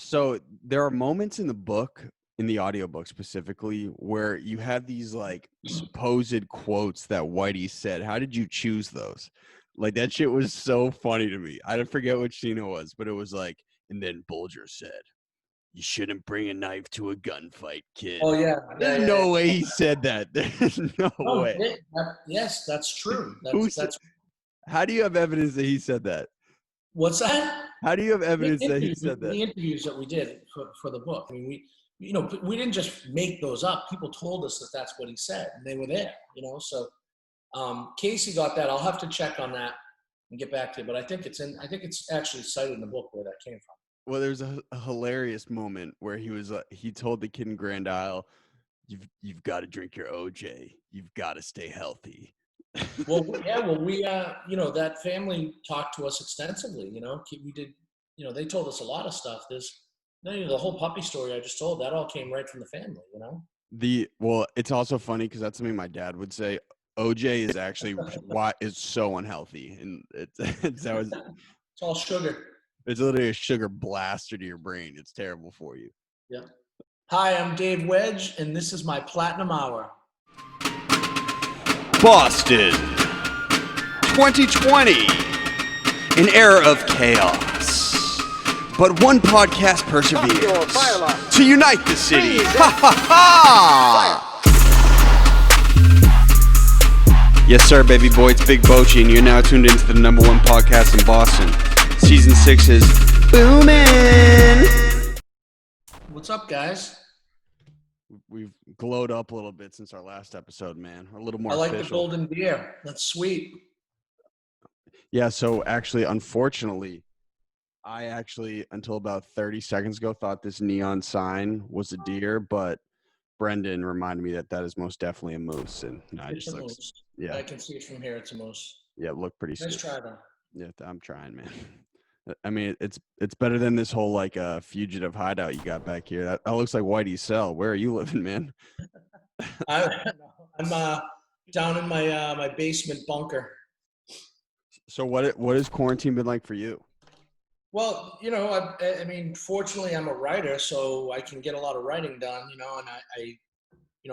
So there are moments in the book, in the audiobook specifically, where you have these like supposed quotes that Whitey said. How did you choose those? Like that shit was so funny to me. I don't forget which scene it was, but it was like, and then Bulger said, "You shouldn't bring a knife to a gunfight, kid." Oh yeah, There's no way he said that. There's no way. Yes, that's true. Who said? That's How do you have evidence that he said that? what's that? How do you have evidence that he said that? The interviews that we did for the book. I mean, we didn't just make those up. People told us that that's what he said, and they were there. So Casey got that. I'll have to check on that and get back to you. But I think it's actually cited in the book where that came from. Well, there's a hilarious moment where he told the kid in Grand Isle, "You've got to drink your OJ. You've got to stay healthy." Well, we that family talked to us extensively. We did. They told us a lot of stuff. The whole puppy story I just told, that all came right from the family. Well, it's also funny because that's something my dad would say. OJ is actually why is so unhealthy, and it's all sugar. It's literally a sugar blaster to your brain. It's terrible for you. Yeah. Hi, I'm Dave Wedge, and this is my Platinum Hour. Boston, 2020, an era of chaos. But one podcast perseveres to unite the city. Ha ha ha! Yes, sir, baby boy. It's Big Bochi, and you're now tuned into the #1 podcast in Boston. Season 6 is booming. What's up, guys? We've glowed up a little bit since our last episode, man. We're a little more I like official. the golden deer. That's sweet. Yeah, so actually, unfortunately, I until about 30 seconds ago, thought this neon sign was a deer, but Brendan reminded me that is most definitely a moose. And it's a moose. Yeah, I can see it from here. It's a moose. Yeah, it looked pretty Nice try, though. Yeah, I'm trying, man. I mean, it's better than this whole like fugitive hideout you got back here. That looks like Whitey's cell. Where are you living, man? I'm down in my basement bunker. So what has quarantine been like for you? Well, I mean, fortunately, I'm a writer, so I can get a lot of writing done. And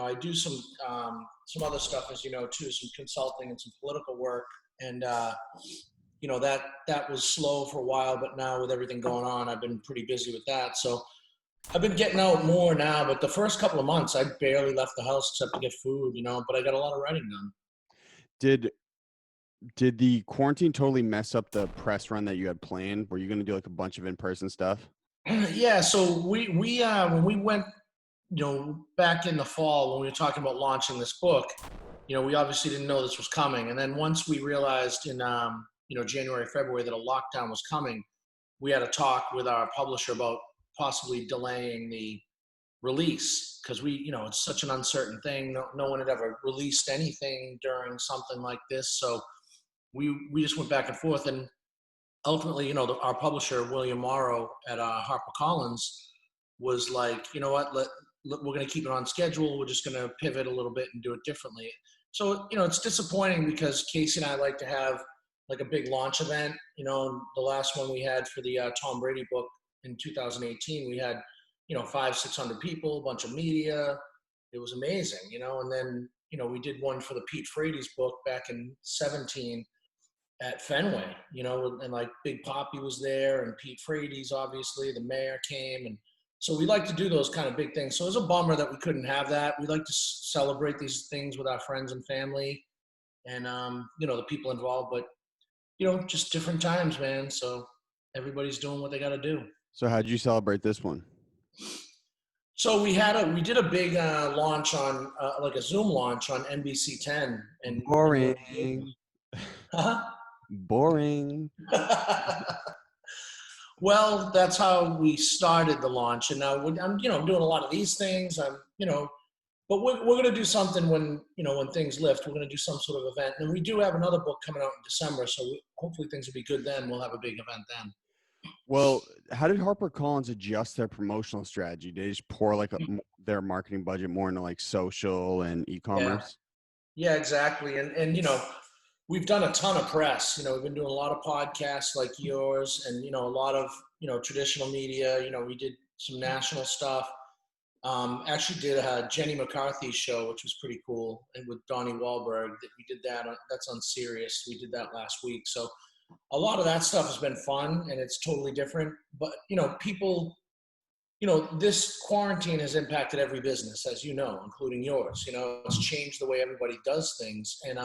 I do some other stuff, as you know, too, some consulting and some political work, and that was slow for a while, but now with everything going on, I've been pretty busy with that. So I've been getting out more now, but the first couple of months, I barely left the house except to get food, but I got a lot of writing done. Did the quarantine totally mess up the press run that you had planned? Were you going to do like a bunch of in-person stuff? Yeah. So we when we went, back in the fall when we were talking about launching this book, we obviously didn't know this was coming. And then once we realized in, January, February that a lockdown was coming, we had a talk with our publisher about possibly delaying the release because it's such an uncertain thing. No one had ever released anything during something like this. So we just went back and forth, and ultimately, our publisher, William Morrow at HarperCollins, was like, you know what, we're going to keep it on schedule. We're just going to pivot a little bit and do it differently. So, it's disappointing because Casey and I like to have like a big launch event. The last one we had for the Tom Brady book in 2018, we had, 500-600 people, a bunch of media. It was amazing, and then, we did one for the Pete Frady's book back in 2017 at Fenway, and like Big Poppy was there and Pete Frady's, obviously, the mayor came. And so we like to do those kind of big things. So it was a bummer that we couldn't have that. We like to celebrate these things with our friends and family and, the people involved, but, just different times, man. So everybody's doing what they got to do. So how'd you celebrate this one? So we did a big launch on like a Zoom launch on NBC 10. And boring. Huh? Boring. Well, that's how we started the launch, and now I'm doing a lot of these things. But we're going to do something when things lift. We're going to do some sort of event, and we do have another book coming out in December, so hopefully things will be good then. We'll have a big event then. Well, how did HarperCollins adjust their promotional strategy? Did they just pour like their marketing budget more into like social and e-commerce? Yeah, exactly. And we've done a ton of press. We've been doing a lot of podcasts like yours, and a lot of traditional media. We did some national stuff. Actually did Jenny McCarthy's show, which was pretty cool, and with Donnie Wahlberg. We did that. That's on Sirius. We did that last week. So a lot of that stuff has been fun, and it's totally different. But people, this quarantine has impacted every business, as you know, including yours. It's changed the way everybody does things, and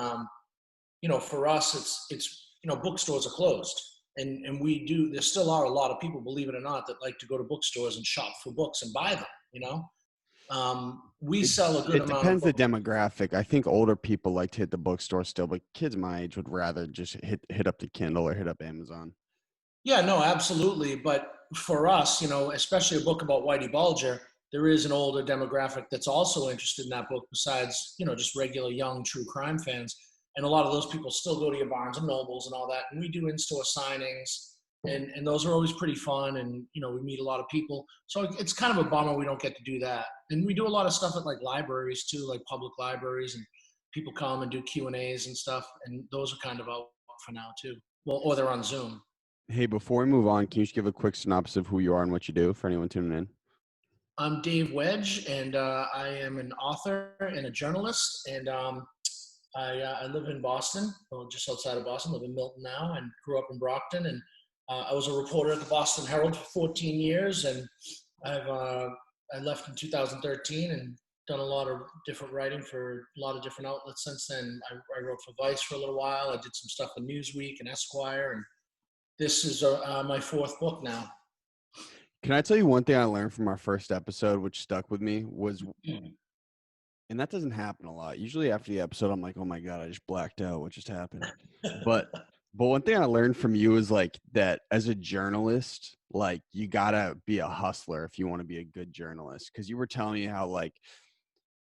for us, it's bookstores are closed, and we do. There still are a lot of people, believe it or not, that like to go to bookstores and shop for books and buy them. We sell a good amount. It depends the demographic. I think older people like to hit the bookstore still, but kids my age would rather just hit up the Kindle or hit up Amazon. Yeah, no, absolutely. But for us, especially a book about Whitey Bulger, there is an older demographic that's also interested in that book besides, just regular young true crime fans. And a lot of those people still go to your Barnes and Nobles and all that. And we do in-store signings, and those are always pretty fun. And, we meet a lot of people. So it's kind of a bummer we don't get to do that. And we do a lot of stuff at like libraries too, like public libraries, and people come and do Q&As and stuff. And those are kind of out for now too. Well, or they're on Zoom. Hey, before we move on, can you just give a quick synopsis of who you are and what you do for anyone tuning in? I'm Dave Wedge, and I am an author and a journalist. And I live in Boston, well, just outside of Boston. I live in Milton now, and grew up in Brockton. And I was a reporter at the Boston Herald for 14 years, and I left in 2013 and done a lot of different writing for a lot of different outlets since then. I wrote for Vice for a little while. I did some stuff for Newsweek and Esquire, and this is my fourth book now. Can I tell you one thing I learned from our first episode, which stuck with me, was, and that doesn't happen a lot. Usually after the episode, I'm like, oh my God, I just blacked out. What just happened? But one thing I learned from you is like that as a journalist, like you gotta be a hustler if you want to be a good journalist. Cause you were telling me how like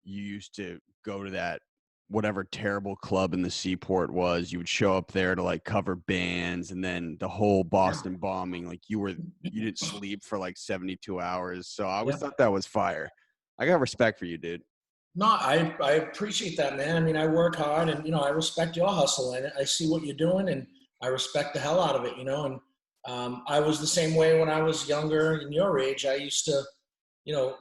you used to go to that whatever terrible club in the Seaport was, you would show up there to like cover bands, and then the whole Boston bombing, like you didn't sleep for like 72 hours. So I always thought that was fire. I got respect for you, dude. No, I appreciate that, man. I mean, I work hard, and I respect your hustle, and I see what you're doing, and I respect the hell out of it, and I was the same way when I was younger and your age. I used to,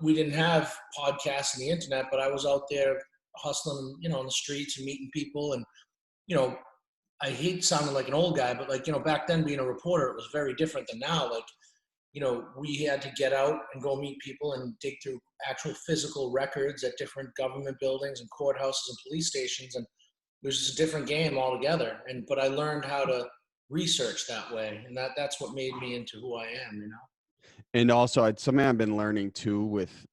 we didn't have podcasts and the internet, but I was out there hustling, on the streets and meeting people. And, I hate sounding like an old guy, but like, back then being a reporter, it was very different than now. Like, we had to get out and go meet people and dig through actual physical records at different government buildings and courthouses and police stations. And it was just a different game altogether. But I learned how to research that way. And that's what made me into who I am, And also it's something I've been learning too with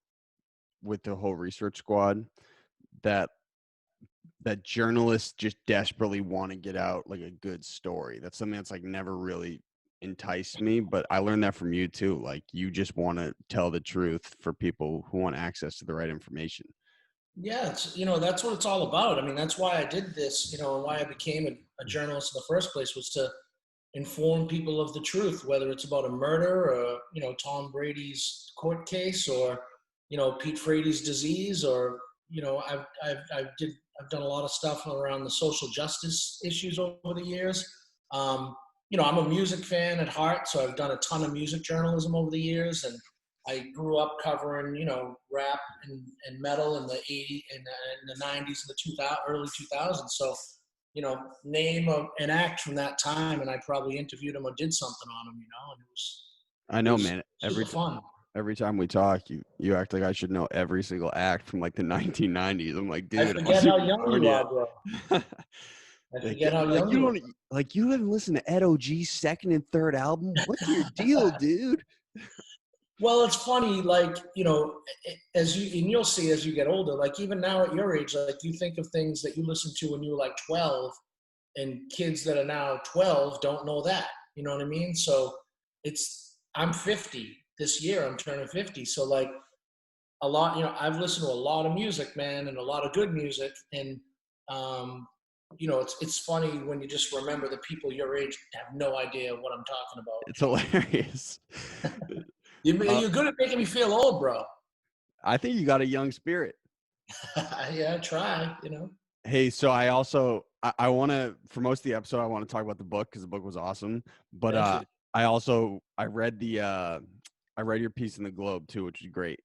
the whole research squad, that journalists just desperately want to get out like a good story. That's something that's like never really enticed me, but I learned that from you too. Like you just want to tell the truth for people who want access to the right information. Yeah, it's, that's what it's all about. I mean, that's why I did this, and why I became a journalist in the first place, was to inform people of the truth, whether it's about a murder or, Tom Brady's court case, or, Pete Frady's disease, or, I've done a lot of stuff around the social justice issues over the years. I'm a music fan at heart, so I've done a ton of music journalism over the years, and I grew up covering, rap and metal in the 80s and in the 90s and the early 2000s. So, name an act from that time, and I probably interviewed him or did something on him, and it was. I know, man. Every time we talk, you act like I should know every single act from like the 1990s. I'm like, dude, I forget how young you are, bro. I forget how young you are. Like, you haven't listened to Ed O.G.'s second and third album? What's your deal, dude? Well, it's funny, like, you'll see as you get older, like even now at your age, like you think of things that you listened to when you were like 12, and kids that are now 12 don't know that. You know what I mean? So I'm 50 this year. I'm turning 50. So like a lot, I've listened to a lot of music, man, and a lot of good music. And, it's funny when you just remember the people your age have no idea what I'm talking about. It's hilarious. You're good at making me feel old, bro. I think you got a young spirit. Yeah, I try, Hey, so I also, I want to, for most of the episode, I want to talk about the book because the book was awesome. But I read your piece in the Globe too, which is great.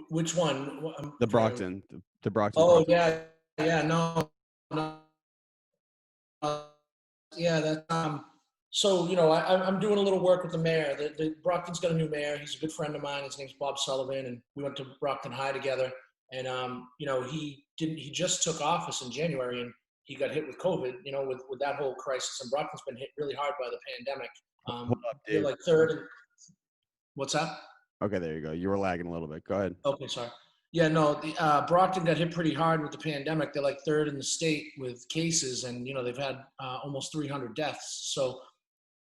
Which one? The Brockton, the Brockton Oh protest. yeah, no, no, yeah, that's So I'm doing a little work with the mayor. The Brockton's got a new mayor. He's a good friend of mine. His name's Bob Sullivan, and we went to Brockton High together. And he just took office in January, and he got hit with COVID. With that whole crisis, and Brockton's been hit really hard by the pandemic. Hold up, They're dude. like third. What's that? Okay, there you go. You were lagging a little bit. Go ahead. Okay, sorry. Yeah, no, the Brockton got hit pretty hard with the pandemic. They're like third in the state with cases, and they've had almost 300 deaths. So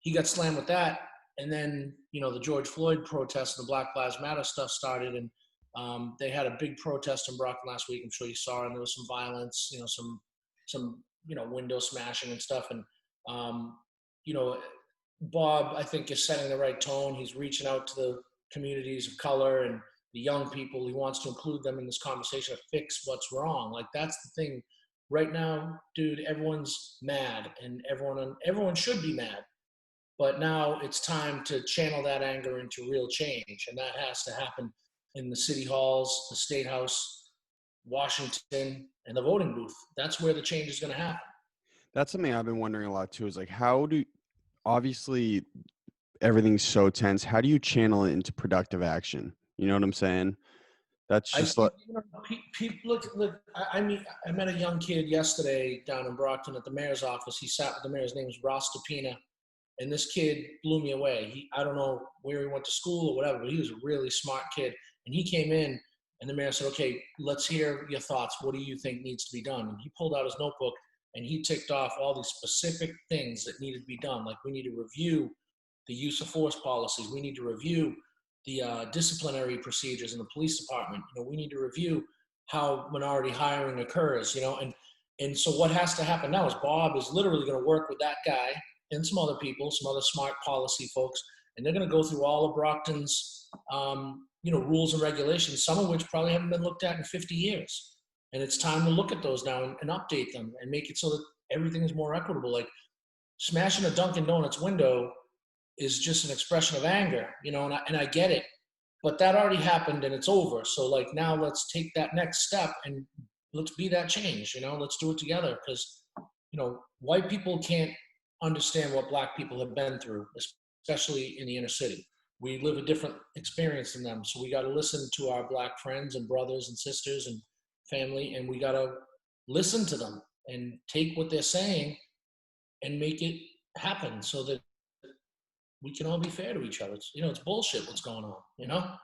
he got slammed with that, and then the George Floyd protests and the Black Lives Matter stuff started, and they had a big protest in Brockton last week. I'm sure you saw, and there was some violence, some window smashing and stuff, and you know, Bob, I think, is setting the right tone. He's reaching out to the communities of color and the young people. He wants to include them in this conversation to fix what's wrong. Like, that's the thing. Right now, dude, everyone's mad, and everyone should be mad. But now it's time to channel that anger into real change, and that has to happen in the city halls, the state house, Washington, and the voting booth. That's where the change is going to happen. That's something I've been wondering a lot too. Is like, obviously everything's so tense. How do you channel it into productive action? You know what I'm saying? That's just like, people look. I met a young kid yesterday down in Brockton at the mayor's office. He sat with the mayor. His name is Ross Tapina, and this kid blew me away. I don't know where he went to school or whatever, but he was a really smart kid. And he came in, and the mayor said, "Okay, let's hear your thoughts. What do you think needs to be done?" And he pulled out his notebook, and he ticked off all these specific things that needed to be done. Like, we need to review the use of force policies. We need to review the disciplinary procedures in the police department. We need to review how minority hiring occurs. And so what has to happen now is Bob is literally going to work with that guy and some other people, some other smart policy folks, and they're going to go through all of Brockton's, rules and regulations, some of which probably haven't been looked at in 50 years. And it's time to look at those now and update them and make it so that everything is more equitable. Like, smashing a Dunkin' Donuts window is just an expression of anger, and I get it, but that already happened and it's over. So, like, now let's take that next step and let's be that change. Let's do it together, because white people can't understand what Black people have been through, especially in the inner city. We live a different experience than them, so we got to listen to our Black friends and brothers and sisters and family, and we got to listen to them and take what they're saying and make it happen so that we can all be fair to each other. It's bullshit what's going on,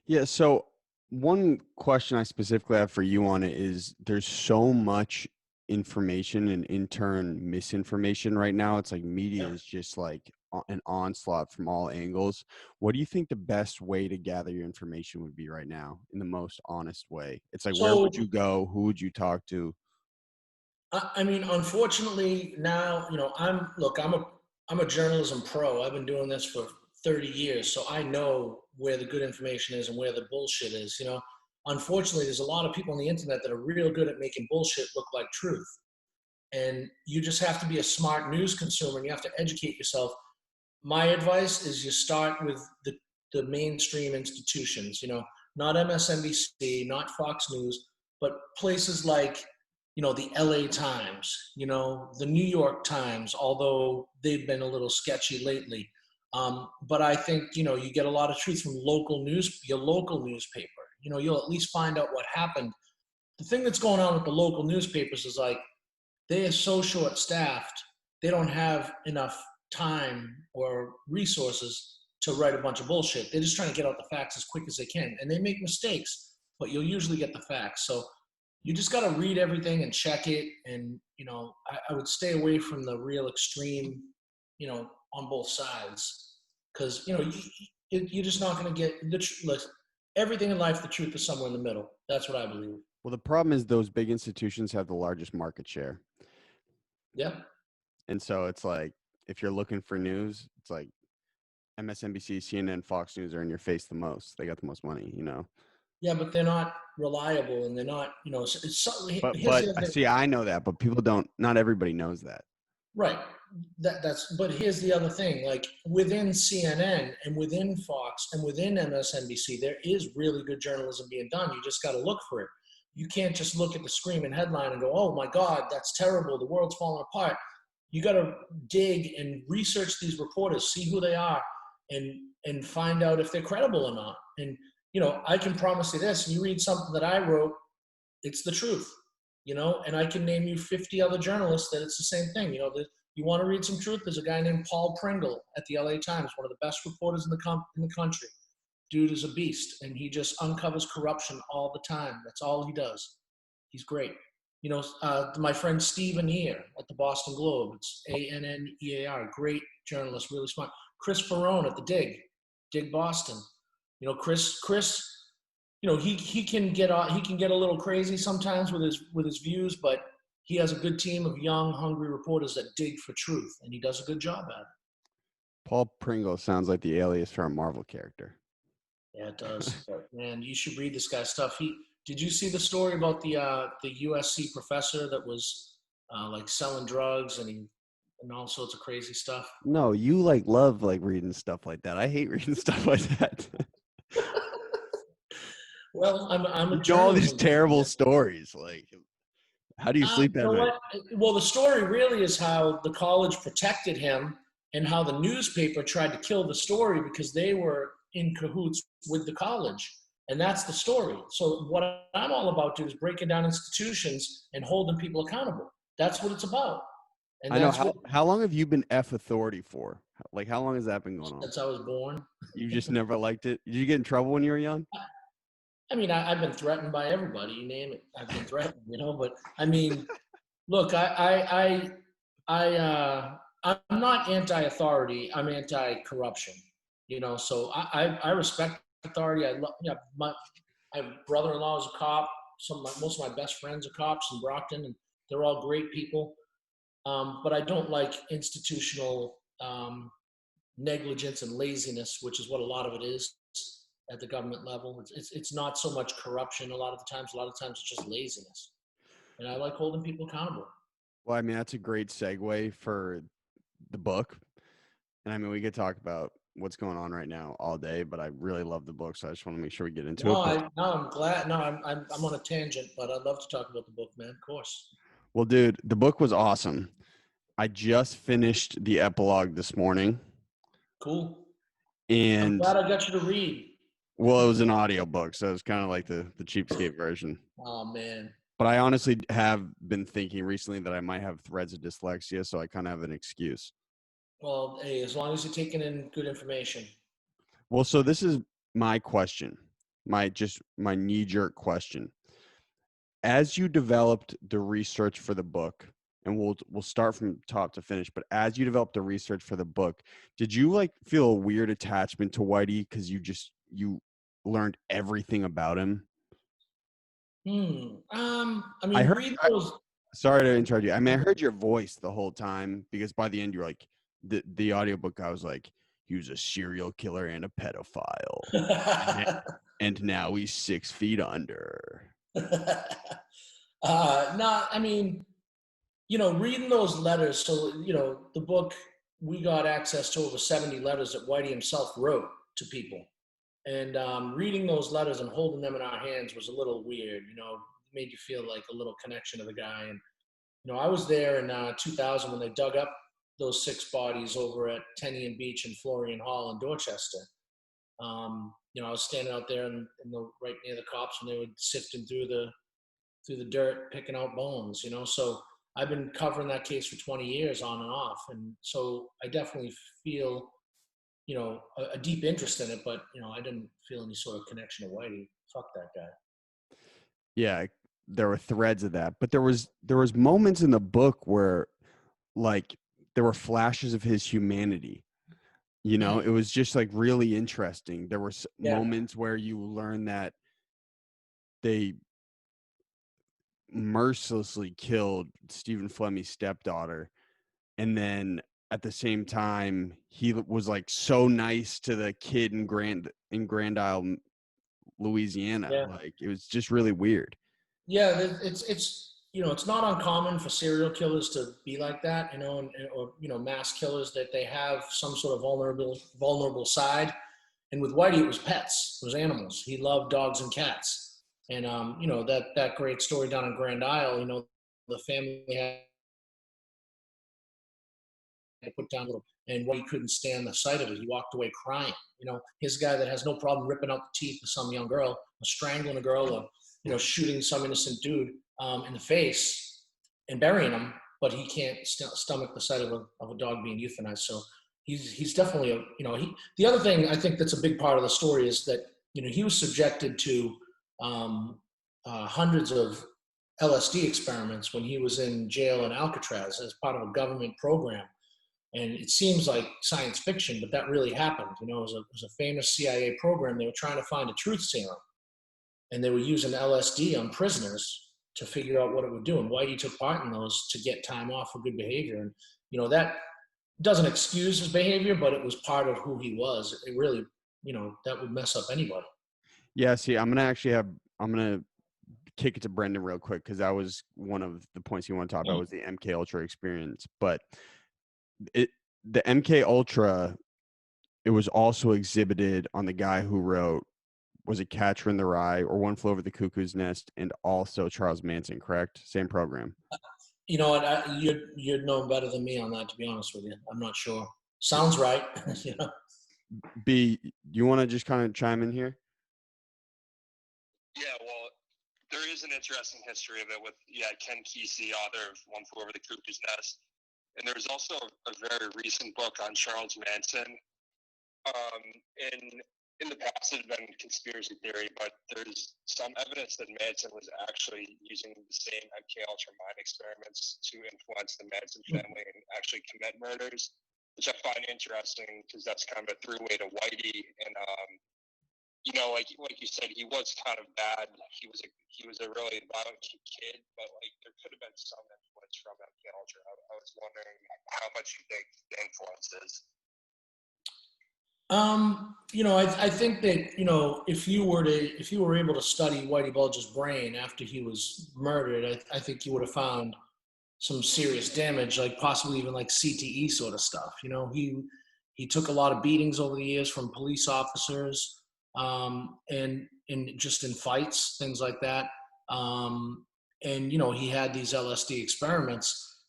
Yeah. So one question I specifically have for you on it is, there's so much information and in turn misinformation right now. It's like media is just like an onslaught from all angles. What do you think the best way to gather your information would be right now in the most honest way? It's like, where would you go? Who would you talk to? I mean, unfortunately now, I'm a journalism pro. I've been doing this for 30 years, so I know where the good information is and where the bullshit is. Unfortunately, there's a lot of people on the internet that are real good at making bullshit look like truth. And you just have to be a smart news consumer, and you have to educate yourself. My advice is you start with the mainstream institutions, not MSNBC, not Fox News, but places like, the LA Times, the New York Times, although they've been a little sketchy lately. But I think, you get a lot of truth from your local newspaper. You'll at least find out what happened. The thing that's going on with the local newspapers is, like, they are so short-staffed, they don't have enough time or resources to write a bunch of bullshit. They're just trying to get out the facts as quick as they can. And they make mistakes, but you'll usually get the facts. So you just got to read everything and check it. And, I would stay away from the real extreme, on both sides. Because, you're just not going to get everything in life. The truth is somewhere in the middle. That's what I believe. Well, the problem is those big institutions have the largest market share. Yeah. And so it's like, if you're looking for news, it's like MSNBC, CNN, Fox News are in your face the most. They got the most money, Yeah, but they're not reliable, and they're not, But see, I know that, but people don't. Not everybody knows that. Right. but here's the other thing, like within CNN and within Fox and within MSNBC, there is really good journalism being done. You just got to look for it. You can't just look at the screaming headline and go, oh my God, that's terrible. The world's falling apart. You got to dig and research these reporters, see who they are, and find out if they're credible or not. And, you know, I can promise you this, you read something that I wrote, it's the truth, you know, and I can name you 50 other journalists that it's the same thing. You know, you want to read some truth? There's a guy named Paul Pringle at the LA Times, one of the best reporters in the country. Dude is a beast, and he just uncovers corruption all the time. That's all he does. He's great. You know, my friend Steve Annear at the Boston Globe. It's Annear, great journalist, really smart. Chris Ferrone at the Dig Boston. You know, Chris. You know, he can get a little crazy sometimes with his views, but he has a good team of young, hungry reporters that dig for truth, and he does a good job at it. Paul Pringle sounds like the alias for a Marvel character. Yeah, it does. But, man, you should read this guy's stuff. Did you see the story about the USC professor that was like selling drugs and all sorts of crazy stuff? No, you love reading stuff like that. I hate reading stuff like that. Well, I'm a all these terrible stories. Like, how do you sleep at night? Well, the story really is how the college protected him and how the newspaper tried to kill the story because they were in cahoots with the college. And that's the story. So what I'm all about is breaking down institutions and holding people accountable. That's what it's about. And I know. How long have you been F authority for? Like, how long has that been going on? Since I was born. You just never liked it? Did you get in trouble when you were young? I mean, I've been threatened by everybody. You name it, I've been threatened. You know, but I mean, look, I'm not anti-authority. I'm anti-corruption. You know, so I respect authority. I love. Yeah, my brother-in-law is a cop. Most of my best friends are cops in Brockton, and they're all great people. But I don't like institutional negligence and laziness, which is what a lot of it is at the government level. It's not so much corruption a lot of the times. A lot of times it's just laziness. And I like holding people accountable. Well, I mean, that's a great segue for the book. And I mean, we could talk about what's going on right now all day, but I really love the book, so I just want to make sure we get into it. I'm glad. No, I'm on a tangent, but I'd love to talk about the book, man. Of course. Well, dude, the book was awesome. I just finished the epilogue this morning. Cool. And I'm glad I got you to read. Well, it was an audiobook, so it was kind of like the cheapskate version. Oh, man. But I honestly have been thinking recently that I might have threads of dyslexia, so I kind of have an excuse. Well, hey, as long as you're taking in good information. Well, so this is my question, my knee-jerk question. As you developed the research for the book, and we'll start from top to finish, but as you developed the research for the book, did you feel a weird attachment to Whitey because you learned everything about him? I mean, sorry to interrupt you. I mean, I heard your voice the whole time because by the end you're like, the audiobook guy was like, he was a serial killer and a pedophile. and now he's 6 feet under. I mean, you know, reading those letters. So, you know, the book, we got access to over 70 letters that Whitey himself wrote to people. And reading those letters and holding them in our hands was a little weird, you know, made you feel like a little connection to the guy. And, you know, I was there in 2000 when they dug up those 6 bodies over at Tenian Beach and Florian Hall in Dorchester. You know, I was standing out there right near the cops when they were sifting through the dirt, picking out bones, you know. So I've been covering that case for 20 years on and off. And so I definitely feel, you know, a deep interest in it, but, you know, I didn't feel any sort of connection to Whitey. Fuck that guy. Yeah, there were threads of that, but there was moments in the book where there were flashes of his humanity. You know, it was just really interesting. There were moments where you learn that they mercilessly killed Stephen Fleming's stepdaughter. And then at the same time, he was so nice to the kid in Grand Isle, Louisiana. Yeah. It was just really weird. Yeah, it's it's not uncommon for serial killers to be like that, or mass killers, that they have some sort of vulnerable side. And with Whitey, it was pets, it was animals. He loved dogs and cats. And that great story down in Grand Isle, the family had to put down little, and Whitey couldn't stand the sight of it. He walked away crying. His guy that has no problem ripping out the teeth of some young girl, or strangling a girl, or shooting some innocent dude in the face and burying him, but he can't stomach the sight of a dog being euthanized. So he's definitely the other thing I think that's a big part of the story is that he was subjected to hundreds of LSD experiments when he was in jail in Alcatraz as part of a government program. And it seems like science fiction, but that really happened. It was a famous CIA program. They were trying to find a truth serum, and they were using LSD on prisoners to figure out what it would do. And Whitey took part in those to get time off for good behavior. And that doesn't excuse his behavior, but it was part of who he was. It really, that would mess up anybody. Yeah, see, I'm gonna kick it to Brendan real quick, because that was one of the points you want to talk about was the MKUltra experience. But the MKUltra, it was also exhibited on the guy who wrote, was it Catcher in the Rye or One Flew Over the Cuckoo's Nest, and also Charles Manson, correct? Same program. You know what? You'd know better than me on that, to be honest with you. I'm not sure. Sounds right. B, you want to just kind of chime in here? Yeah, well, there is an interesting history of it with Ken Kesey, author of One Flew Over the Cuckoo's Nest, and there's also a very recent book on Charles Manson. In the past, there's been conspiracy theory, but there's some evidence that Manson was actually using the same MKUltra mind experiments to influence the Manson family and actually commit murders, which I find interesting because that's kind of a throughway to Whitey. And like you said, he was kind of bad. He was a really violent kid, but there could have been some influence from MKUltra. I was wondering how much you think the influence is. I think that, if you were able to study Whitey Bulger's brain after he was murdered, I think you would have found some serious damage, like possibly even like CTE sort of stuff. He took a lot of beatings over the years from police officers, and just in fights, things like that. He had these LSD experiments.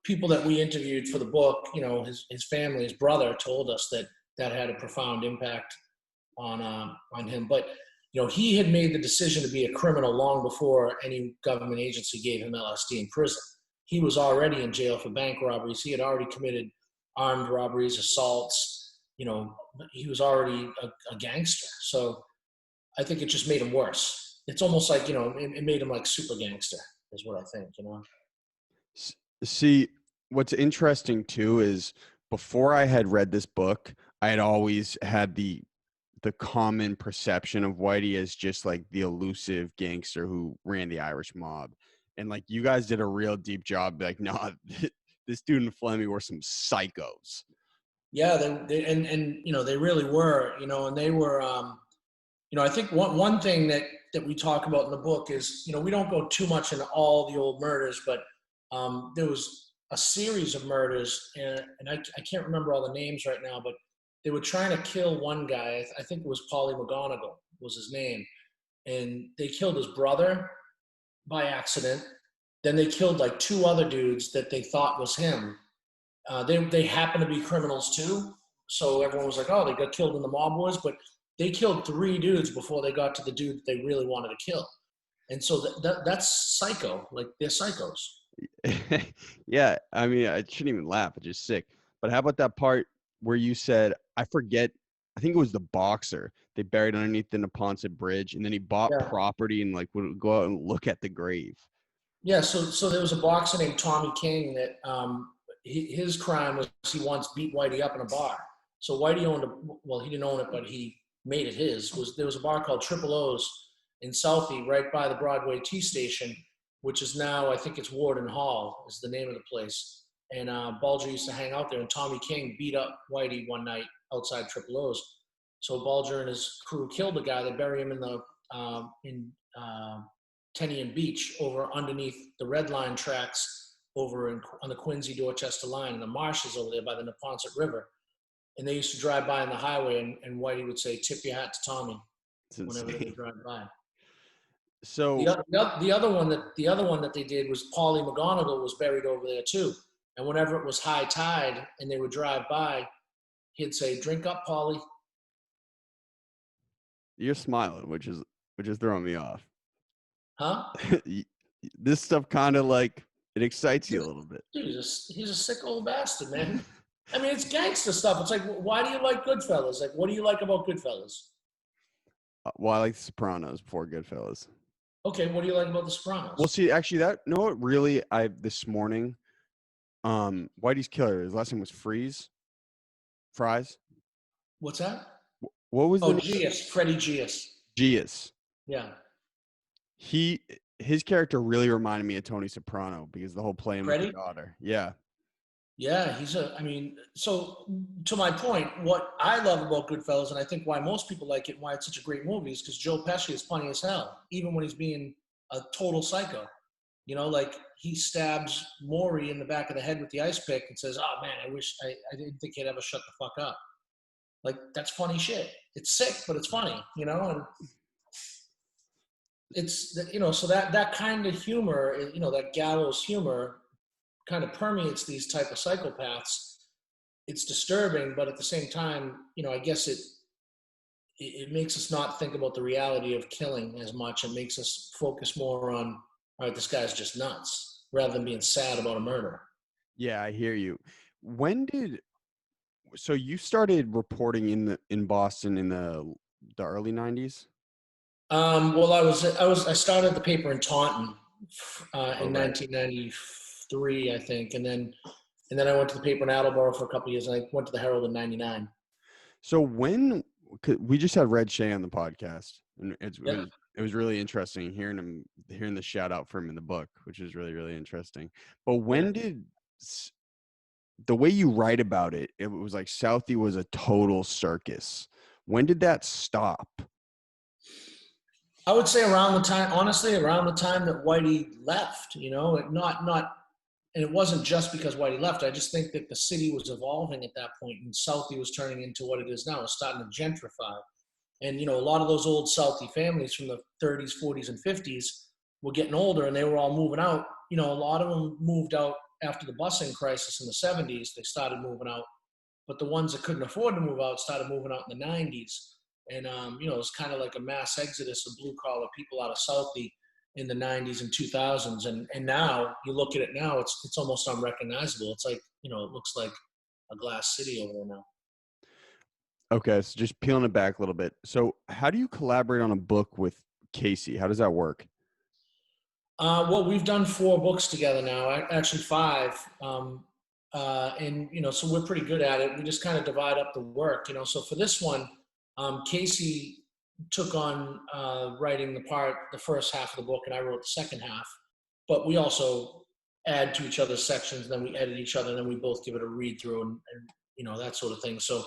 People that we interviewed for the book, his family, his brother told us that had a profound impact on him. But, he had made the decision to be a criminal long before any government agency gave him LSD in prison. He was already in jail for bank robberies. He had already committed armed robberies, assaults. He was already a gangster. So I think it just made him worse. It's almost like, it made him like super gangster is what I think, See, what's interesting too is before I had read this book, I had always had the common perception of Whitey as just like the elusive gangster who ran the Irish mob. And like you guys did a real deep job. Like, no, this dude and Flemmy were some psychos. Yeah, they really were, and they were, I think one thing that we talk about in the book is, we don't go too much into all the old murders, but there was a series of murders, and I can't remember all the names right now, but they were trying to kill one guy. I think it was Paulie McGonigal was his name, and they killed his brother by accident. Then they killed like two other dudes that they thought was him. They happened to be criminals too, so everyone was like, "Oh, they got killed in the Mob Wars," but they killed three dudes before they got to the dude that they really wanted to kill. And so that's psycho. Like, they're psychos. Yeah, I mean, I shouldn't even laugh. It's just sick. But how about that part where you said, I forget, I think it was the boxer they buried underneath the Neponset Bridge, and then he bought property and like would go out and look at the grave. Yeah, so there was a boxer named Tommy King that his crime was he once beat Whitey up in a bar. So Whitey he didn't own it, but he made it his. There was a bar called Triple O's in Southie, right by the Broadway T station, which is now, I think it's Warden Hall is the name of the place. And Bulger used to hang out there, and Tommy King beat up Whitey one night outside Triple O's. So Bulger and his crew killed the guy. They bury him in the Tenian Beach over underneath the Red Line tracks over on the Quincy-Dorchester line, and the marshes over there by the Neponset River. And they used to drive by on the highway, and Whitey would say, "Tip your hat to Tommy," whenever they would drive by. So the other one that they did was Paulie McGonigal was buried over there too. And whenever it was high tide and they would drive by, he'd say, "Drink up, Paulie." you're smiling, which is throwing me off. Huh? This stuff kind of like it excites you a little bit. Dude, he's a sick old bastard, man. I mean, it's gangster stuff. It's like, why do you like Goodfellas? Like, what do you like about Goodfellas? Well, I like The Sopranos before Goodfellas. Okay, what do you like about The Sopranos? Well, see, actually, what really this morning, Whitey's killer. His last name was Fries. What's that? What was the name? Gius, Freddie Gius. Gius. Yeah. His character really reminded me of Tony Soprano because the whole playing with the daughter. Yeah. Yeah, so to my point, what I love about Goodfellas, and I think why most people like it, and why it's such a great movie, is because Joe Pesci is funny as hell, even when he's being a total psycho. You know, like he stabs Maury in the back of the head with the ice pick and says, "Oh man, I didn't think he'd ever shut the fuck up." Like, that's funny shit. It's sick, but it's funny, you know? And it's, you know, so that kind of humor, you know, that gallows humor kind of permeates these type of psychopaths. It's disturbing, but at the same time, you know, I guess it makes us not think about the reality of killing as much. It makes us focus more on, all right, this guy's just nuts, rather than being sad about a murder. Yeah, I hear you. So you started reporting in Boston in the early 90s? Well, I started the paper in Taunton in 1993, I think, and then I went to the paper in Attleboro for a couple of years, and I went to the Herald in '99. So we just had Red Shea on the podcast, and it was really interesting hearing the shout out for him in the book, which is really, really interesting. But when did the way you write about it, it was like Southie was a total circus. When did that stop? I would say around the time that Whitey left, you know, and it wasn't just because Whitey left. I just think that the city was evolving at that point, and Southie was turning into what it is now. It's starting to gentrify. And, you know, a lot of those old Southie families from the 30s, 40s, and 50s were getting older, and they were all moving out. You know, a lot of them moved out after the busing crisis in the 70s. They started moving out. But the ones that couldn't afford to move out started moving out in the 90s. And, you know, it was kind of like a mass exodus of blue-collar people out of Southie in the 90s and 2000s. And now, you look at it now, it's almost unrecognizable. It's like, you know, it looks like a glass city over there now. Okay, so just peeling it back a little bit. So how do you collaborate on a book with Casey? How does that work? Well, we've done 4 books together now, actually 5. And, you know, so we're pretty good at it. We just kind of divide up the work, you know. So for this one, Casey took on writing the first half of the book, and I wrote the second half. But we also add to each other's sections, and then we edit each other, and then we both give it a read through and you know, that sort of thing. So,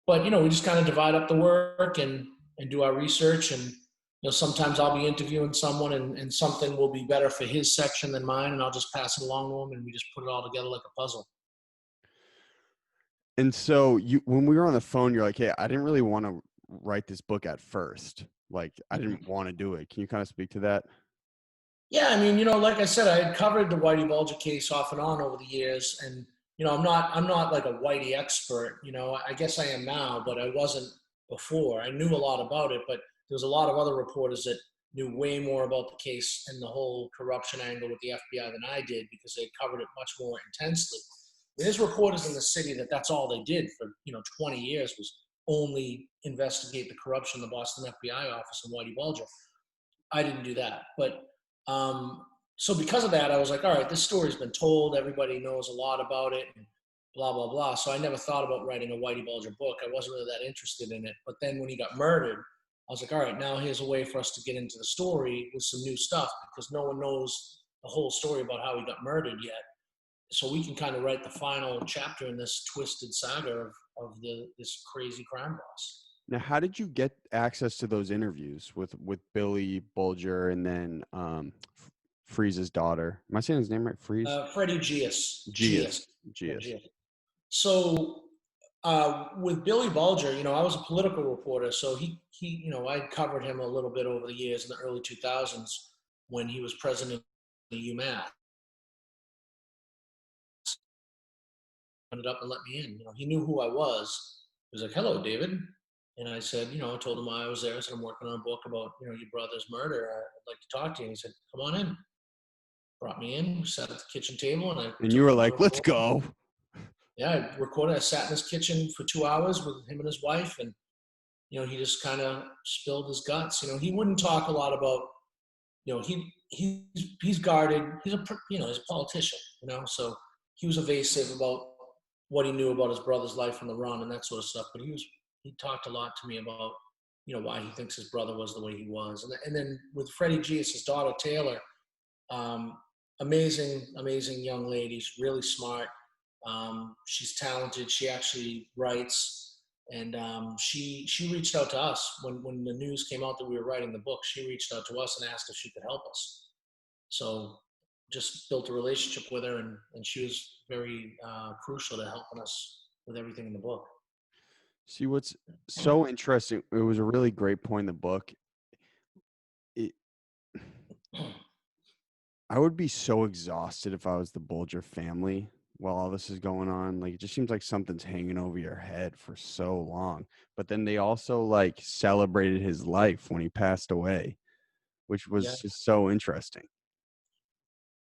but, you know, we just kind of divide up the work and do our research. And, you know, sometimes I'll be interviewing someone and something will be better for his section than mine, and I'll just pass it along to him, and we just put it all together like a puzzle. And so when we were on the phone, you're like, "Hey, I didn't really want to write this book at first. Like, I didn't want to do it." Can you kind of speak to that? Yeah, I mean, you know, like I said, I had covered the Whitey Bulger case off and on over the years, and, you know, I'm not like a Whitey expert. You know, I guess I am now, but I wasn't before. I knew a lot about it, but there was a lot of other reporters that knew way more about the case and the whole corruption angle with the FBI than I did, because they covered it much more intensely. There's reporters in the city that's all they did for, you know, 20 years was only investigate the corruption in the Boston FBI office and Whitey Bulger. I didn't do that. But so because of that, I was like, all right, this story's been told. Everybody knows a lot about it, and blah, blah, blah. So I never thought about writing a Whitey Bulger book. I wasn't really that interested in it. But then when he got murdered, I was like, all right, now here's a way for us to get into the story with some new stuff, because no one knows the whole story about how he got murdered yet. So we can kind of write the final chapter in this twisted saga of this crazy crime boss. Now, how did you get access to those interviews with Billy Bulger and then Freeze's daughter? Am I saying his name right? Freeze? Freddie Gius. Gius. Gius. So with Billy Bulger, I was a political reporter, so he I covered him a little bit over the years in the early 2000s when he was president of UMass. Ended up and let me in. He knew who I was. He was like, "Hello, David," and I said, I told him why I was there. I said, "I'm working on a book about your brother's murder. I'd like to talk to you." And he said, "Come on in." Brought me in, sat at the kitchen table, and you were like, "Let's go." Yeah, I recorded. I sat in his kitchen for 2 hours with him and his wife, and he just kind of spilled his guts. He wouldn't talk a lot about, he's guarded. He's he's a politician. So he was evasive about what he knew about his brother's life on the run and that sort of stuff. But he talked a lot to me about, why he thinks his brother was the way he was. And then with Freddie Gius, his daughter Taylor, amazing young lady. She's really smart. She's talented. She actually writes, and she reached out to us when the news came out that we were writing the book. She reached out to us and asked if she could help us. So just built a relationship with her, and she was very crucial to helping us with everything in the book. See, what's so interesting, it was a really great point in the book. I would be so exhausted if I was the Bulger family while all this is going on. Like, it just seems like something's hanging over your head for so long. But then they also celebrated his life when he passed away, which was just so interesting.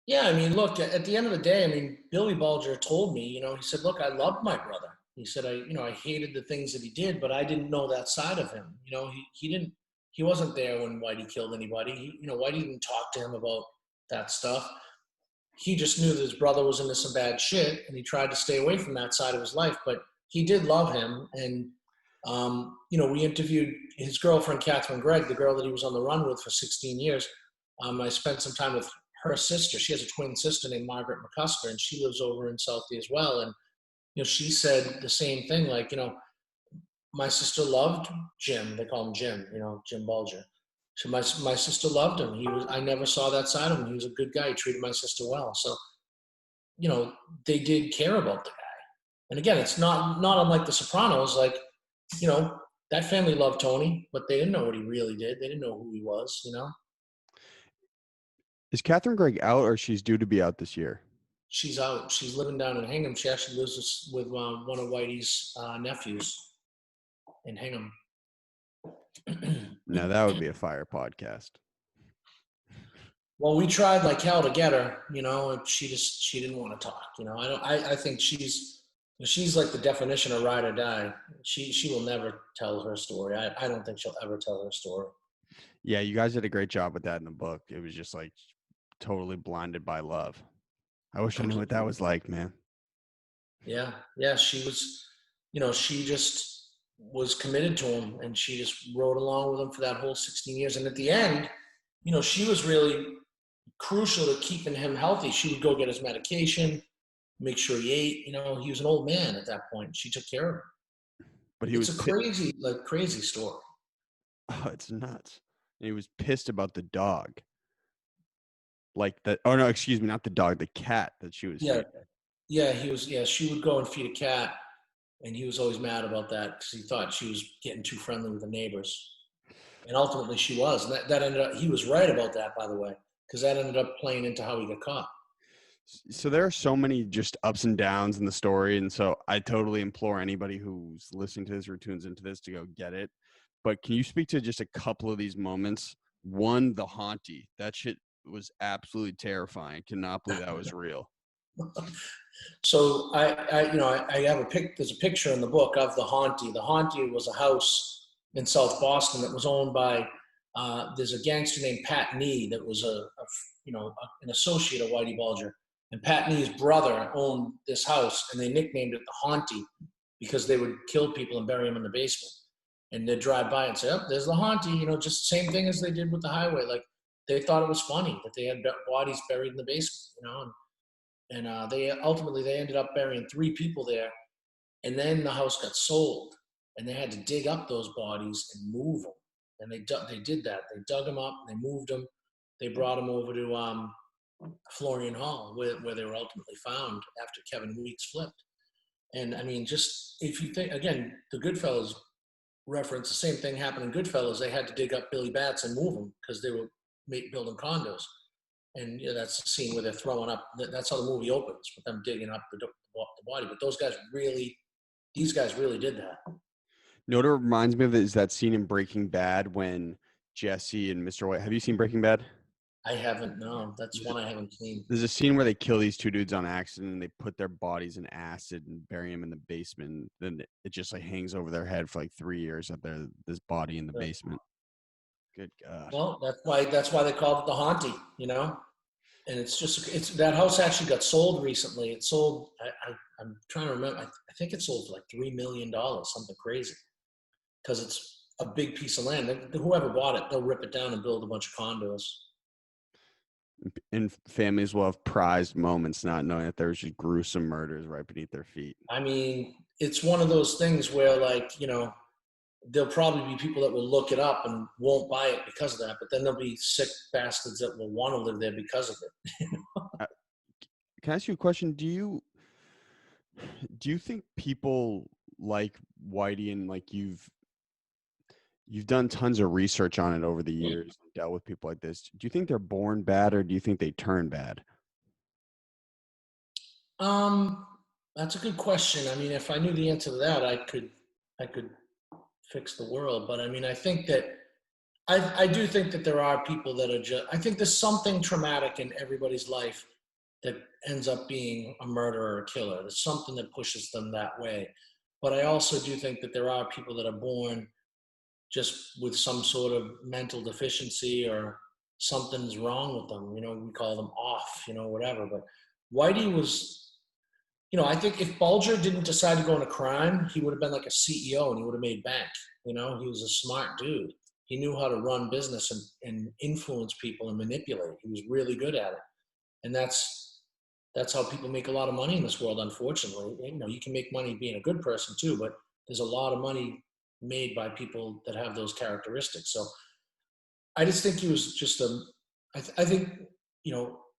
Yeah, look, at the end of the day, Billy Bulger told me, he said, "Look, I loved my brother." He said, I hated the things that he did, but I didn't know that side of him. He wasn't there when Whitey killed anybody. Whitey didn't talk to him about that stuff. He just knew that his brother was into some bad shit, and he tried to stay away from that side of his life, but he did love him. And, we interviewed his girlfriend, Catherine Gregg, the girl that he was on the run with for 16 years. I spent some time with her sister. She has a twin sister named Margaret McCusker, and she lives over in Southie as well. And, she said the same thing, my sister loved Jim. They call him Jim, Jim Bulger. So my sister loved him. I never saw that side of him. He was a good guy. He treated my sister well. So, they did care about the guy. And again, it's not unlike The Sopranos. That family loved Tony, but they didn't know what he really did. They didn't know who he was, Is Catherine Gregg out, or she's due to be out this year? She's out. She's living down in Hingham. She actually lives with one of Whitey's nephews in Hingham. No, that would be a fire podcast. Well, we tried like hell to get her, and she didn't want to talk. I think she's like the definition of ride or die. She will never tell her story. I don't think she'll ever tell her story. Yeah, you guys did a great job with that in the book. It was just totally blinded by love. I wish I knew what that was like, man. Yeah, she was, she just was committed to him, and she just rode along with him for that whole 16 years. And at the end, she was really crucial to keeping him healthy. She would go get his medication, make sure he ate. He was an old man at that point. She took care of him. But it's a crazy story. Oh, it's nuts. And he was pissed about the dog. Oh no, excuse me, not the dog, the cat that she was feeding. Yeah, he was. Yeah, she would go and feed a cat, and he was always mad about that because he thought she was getting too friendly with the neighbors. And ultimately, she was. And that ended up. He was right about that, by the way, because that ended up playing into how he got caught. So there are so many just ups and downs in the story, and so I totally implore anybody who's listening to this or tunes into this to go get it. But can you speak to just a couple of these moments? One, the Haunty. That shit was absolutely terrifying. Cannot believe that was real. So I have there's a picture in the book of the Haunty. The Haunty was a house in South Boston that was owned by there's a gangster named Pat Nee that was an associate of Whitey Bulger. And Pat Nee's brother owned this house, and they nicknamed it the Haunty because they would kill people and bury them in the basement. And they'd drive by and say, "Oh, there's the Haunty," just the same thing as they did with the highway. They thought it was funny that they had bodies buried in the basement, and they ended up burying 3 people there. And then the house got sold. and they had to dig up those bodies and move them. And they did that. They dug them up, they moved them, they brought them over to Florian Hall, where they were ultimately found after Kevin Weeks flipped. And I mean, just if you think again, the Goodfellas reference, the same thing happened in Goodfellas. They had to dig up Billy Bats and move him because they were building condos. And that's the scene where they're throwing up. That's how the movie opens, with them digging up the body. But these guys really did that. You know what it reminds me of is that scene in Breaking Bad when Jesse and Mr. White. Have you seen Breaking Bad? I haven't. No, that's one I haven't seen. There's a scene where they kill these two dudes on accident and they put their bodies in acid and bury them in the basement. Then it just like hangs over their head for like 3 years that they're this body in the basement. Good God. Well, that's why they called it the Haunting, And it's that house actually got sold recently. It sold. I'm trying to remember. I think it sold for like $3 million, something crazy, because it's a big piece of land. Whoever bought it, they'll rip it down and build a bunch of condos. And families will have prized moments not knowing that there's just gruesome murders right beneath their feet. I mean, it's one of those things where, like, there'll probably be people that will look it up and won't buy it because of that, but then there'll be sick bastards that will want to live there because of it. Can I ask you a question? Do you think people like Whitey and like you've done tons of research on it over the years and dealt with people like this. Do you think they're born bad or do you think they turn bad? That's a good question. I mean, if I knew the answer to that, I could fix the world. But I mean, I think that I do think that there are people that are just, I think there's something traumatic in everybody's life that ends up being a murderer or a killer. There's something that pushes them that way. But I also do think that there are people that are born just with some sort of mental deficiency or something's wrong with them. We call them off, whatever. But Whitey was, I think if Bulger didn't decide to go into crime, he would have been like a CEO and he would have made bank. He was a smart dude. He knew how to run business and influence people and manipulate. He was really good at it. And that's how people make a lot of money in this world, unfortunately. You can make money being a good person too, but there's a lot of money made by people that have those characteristics. So I just think he was just I think,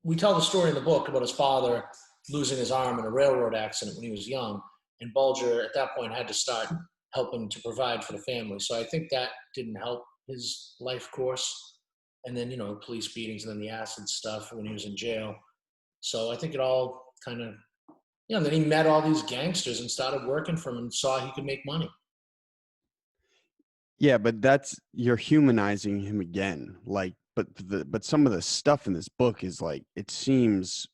we tell the story in the book about his father losing his arm in a railroad accident when he was young. And Bulger at that point had to start helping to provide for the family. So I think that didn't help his life course. And then, police beatings and then the acid stuff when he was in jail. So I think it all kind of, then he met all these gangsters and started working for them and saw he could make money. Yeah, but you're humanizing him again. Like, but some of the stuff in this book is like, it seems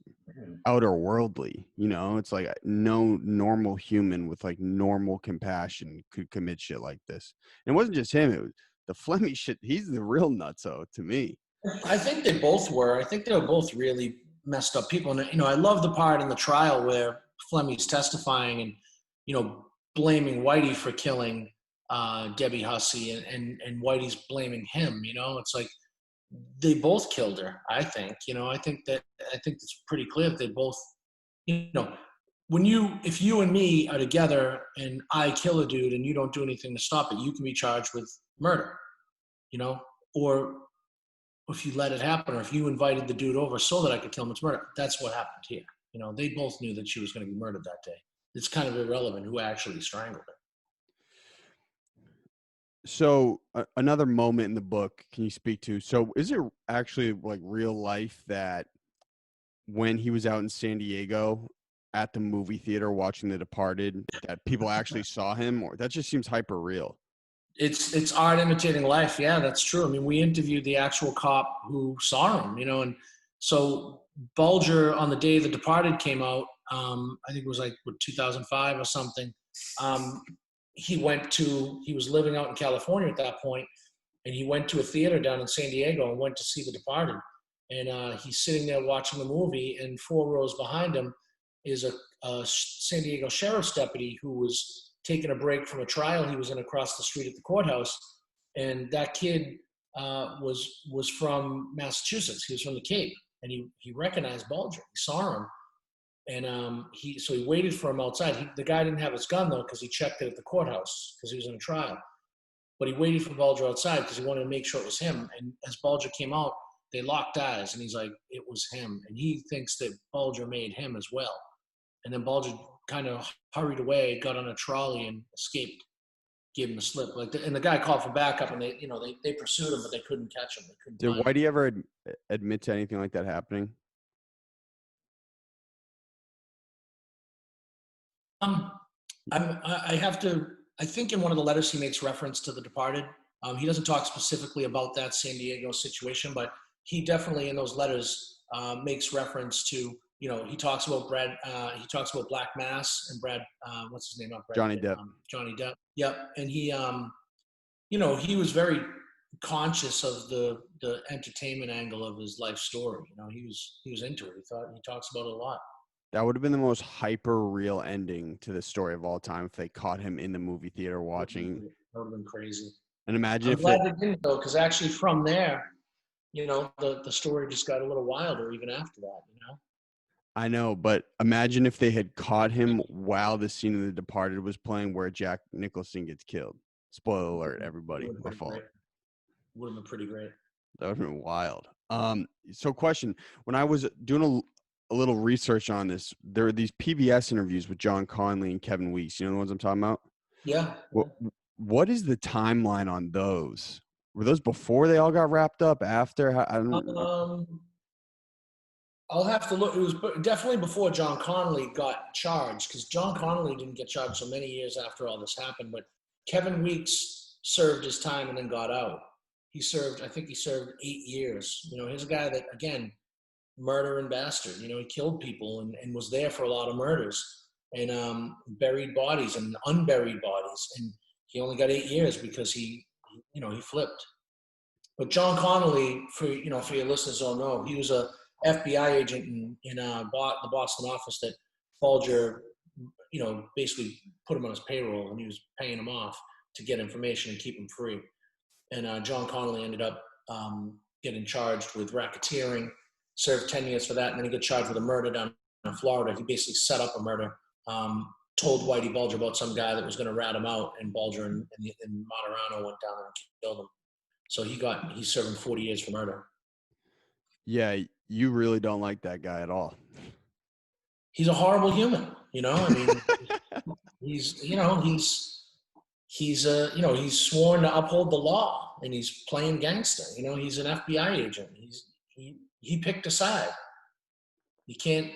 outer worldly, it's like no normal human with like normal compassion could commit shit like this. And it wasn't just him, it was the Flemmy shit. He's the real nutso to me. I think they both were. I think they were both really messed up people. And, I love the part in the trial where Flemmy's testifying and, blaming Whitey for killing Debbie Hussey and Whitey's blaming him. It's like they both killed her. I think I think it's pretty clear that they both, if you and me are together and I kill a dude and you don't do anything to stop it, you can be charged with murder, or if you let it happen, or if you invited the dude over so that I could kill him, it's murder. That's what happened here. They both knew that she was going to be murdered that day. It's kind of irrelevant who actually strangled her. So another moment in the book, can you speak to? So is it actually like real life that when he was out in San Diego at the movie theater watching The Departed, that people actually saw him, or that just seems hyper real? It's art imitating life. Yeah, that's true. I mean, we interviewed the actual cop who saw him, and so Bulger on the day The Departed came out, I think it was like 2005 or something. He was living out in California at that point, and he went to a theater down in San Diego and went to see The Departed. And he's sitting there watching the movie, and 4 rows behind him is a San Diego sheriff's deputy who was taking a break from a trial he was in across the street at the courthouse. And that kid was from Massachusetts. He was from the Cape, and he recognized Bulger. He saw him. And he waited for him outside. The guy didn't have his gun though, because he checked it at the courthouse because he was in a trial. But he waited for Bulger outside because he wanted to make sure it was him. And as Bulger came out, they locked eyes, and he's like, "It was him." And he thinks that Bulger made him as well. And then Bulger kind of hurried away, got on a trolley, and escaped. Gave him a slip. And the guy called for backup, and they pursued him, but they couldn't catch him. They couldn't. Did Whitey ever admit to anything like that happening? I have to. I think in one of the letters he makes reference to The Departed. He doesn't talk specifically about that San Diego situation, but he definitely in those letters makes reference to. He talks about Brad. He talks about Black Mass and Brad. What's his name? Not Brad Johnny Pitt, Depp. Johnny Depp. Yep. And he, he was very conscious of the entertainment angle of his life story. He was into it. He talks about it a lot. That would have been the most hyper real ending to the story of all time if they caught him in the movie theater watching. That would have been crazy. And imagine I'm glad they didn't though, because actually from there, the story just got a little wilder even after that. I know, but imagine if they had caught him while the scene of The Departed was playing where Jack Nicholson gets killed. Spoiler alert, everybody. My fault. Would have been pretty great. That would have been wild. So question, when I was doing a little research on this, there were these PBS interviews with John Conley and Kevin Weeks. You know the ones I'm talking about? Yeah. What is the timeline on those? Were those before they all got wrapped up? After? I don't know. I'll have to look. It was definitely before John Connolly got charged, because John Connolly didn't get charged so many years after all this happened. But Kevin Weeks served his time and then got out. I think he served 8 years. He's a guy that, again, murder and bastard. He killed people and was there for a lot of murders and buried bodies and unburied bodies. And he only got 8 years because he flipped. But John Connolly, for your listeners don't know, he was a FBI agent in the Boston office that Bulger, basically put him on his payroll, and he was paying him off to get information and keep him free. And John Connolly ended up getting charged with racketeering, served 10 years for that, and then he got charged with a murder down in Florida. He basically set up a murder, told Whitey Bulger about some guy that was going to rat him out, and Bulger and Martirano went down there and killed him. So he's serving 40 years for murder. Yeah, you really don't like that guy at all. He's a horrible human, he's sworn to uphold the law, and he's playing gangster. He's an FBI agent. He picked a side. You can't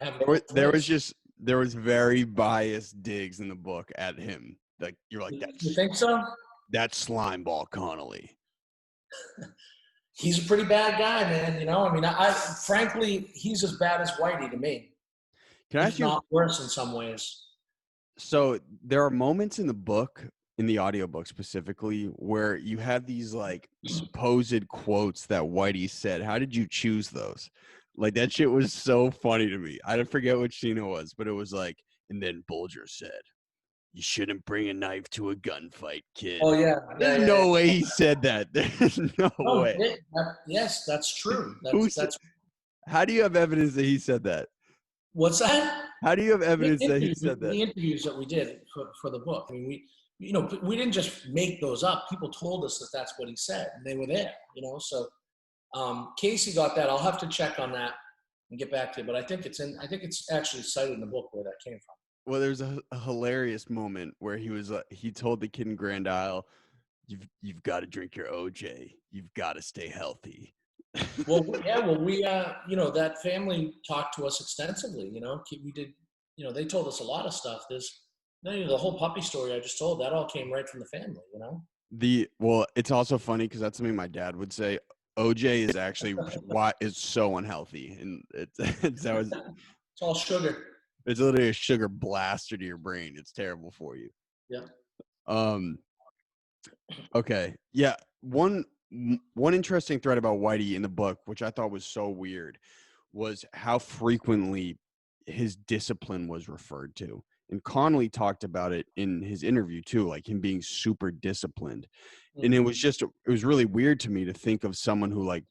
have. There was very biased digs in the book at him. Like you're like that. You think so? That slime ball Connolly. He's a pretty bad guy, man. I frankly, he's as bad as Whitey to me. Can I ask you? Not worse in some ways. So there are moments in the book, in the audiobook specifically, where you have these like supposed quotes that Whitey said. How did you choose those? Like that shit was so funny to me. I don't forget which scene it was, but it was like, and then Bulger said, "You shouldn't bring a knife to a gunfight, kid." Oh yeah. There's no way he said that. There's no way. Yes, that's true. That's. How do you have evidence that he said that? What's that? How do you have evidence that he said that? The interviews that we did for the book. I mean, we didn't just make those up. People told us that that's what he said, and they were there. So Casey got that. I'll have to check on that and get back to you. But I think it's actually cited in the book where that came from. Well, there's a hilarious moment where he told the kid in Grand Isle, "You've got to drink your OJ. You've got to stay healthy." Well, we that family talked to us extensively. We did. They told us a lot of stuff. There's the whole puppy story I just told. That all came right from the family. Well, it's also funny because that's something my dad would say. OJ is actually is so unhealthy, and it's all sugar. It's literally a sugar blaster to your brain. It's terrible for you. Yeah. Okay. Yeah. One interesting thread about Whitey in the book, which I thought was so weird, was how frequently his discipline was referred to. And Connolly talked about it in his interview too, like him being super disciplined. Mm-hmm. And it was really weird to me to think of someone who like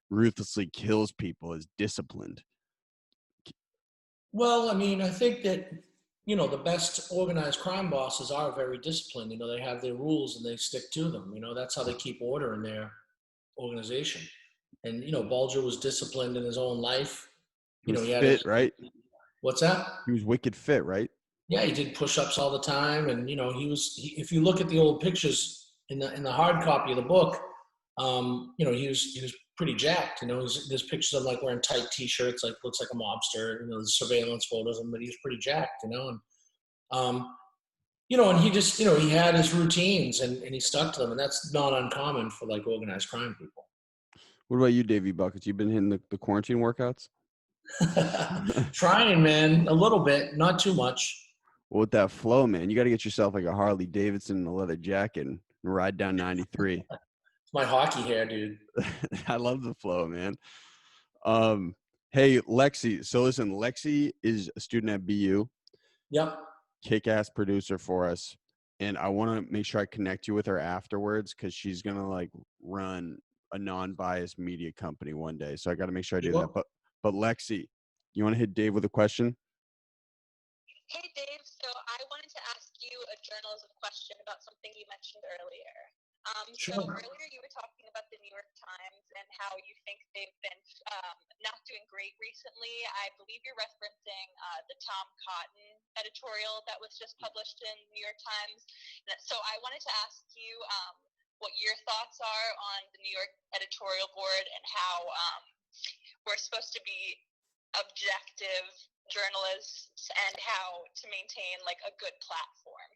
ruthlessly kills people as disciplined. Well, I mean, I think that, the best organized crime bosses are very disciplined. They have their rules and they stick to them. That's how they keep order in their organization. And, Bulger was disciplined in his own life. He was He had fit, his, right? what's that? He was wicked fit, right? Yeah, he did push-ups all the time. And, if you look at the old pictures in the hard copy of the book, he was pretty jacked. There's pictures of him like wearing tight t-shirts, like looks like a mobster. The surveillance photos of him, but he was pretty jacked. Um, and he just, he had his routines and he stuck to them, and that's not uncommon for like organized crime people. What about you, Davey Buckets? You been hitting the quarantine workouts? Trying, man, a little bit, not too much. Well, with that flow, man, you got to get yourself like a Harley Davidson and a leather jacket and ride down 93. It's my hockey hair, dude. I love the flow, man. Hey, Lexi. So listen, Lexi is a student at BU. Yep. Kick-ass producer for us. And I want to make sure I connect you with her afterwards because she's going to like run a non-biased media company one day. So I got to make sure I do that. But Lexi, you want to hit Dave with a question? Hey, Dave. So I wanted to ask you a journalism question about something you mentioned earlier. Sure. So earlier you were talking about the New York Times and how you think they've been not doing great recently. I believe you're referencing the Tom Cotton editorial that was just published in New York Times. So I wanted to ask you what your thoughts are on the New York editorial board and how we're supposed to be objective journalists and how to maintain like a good platform.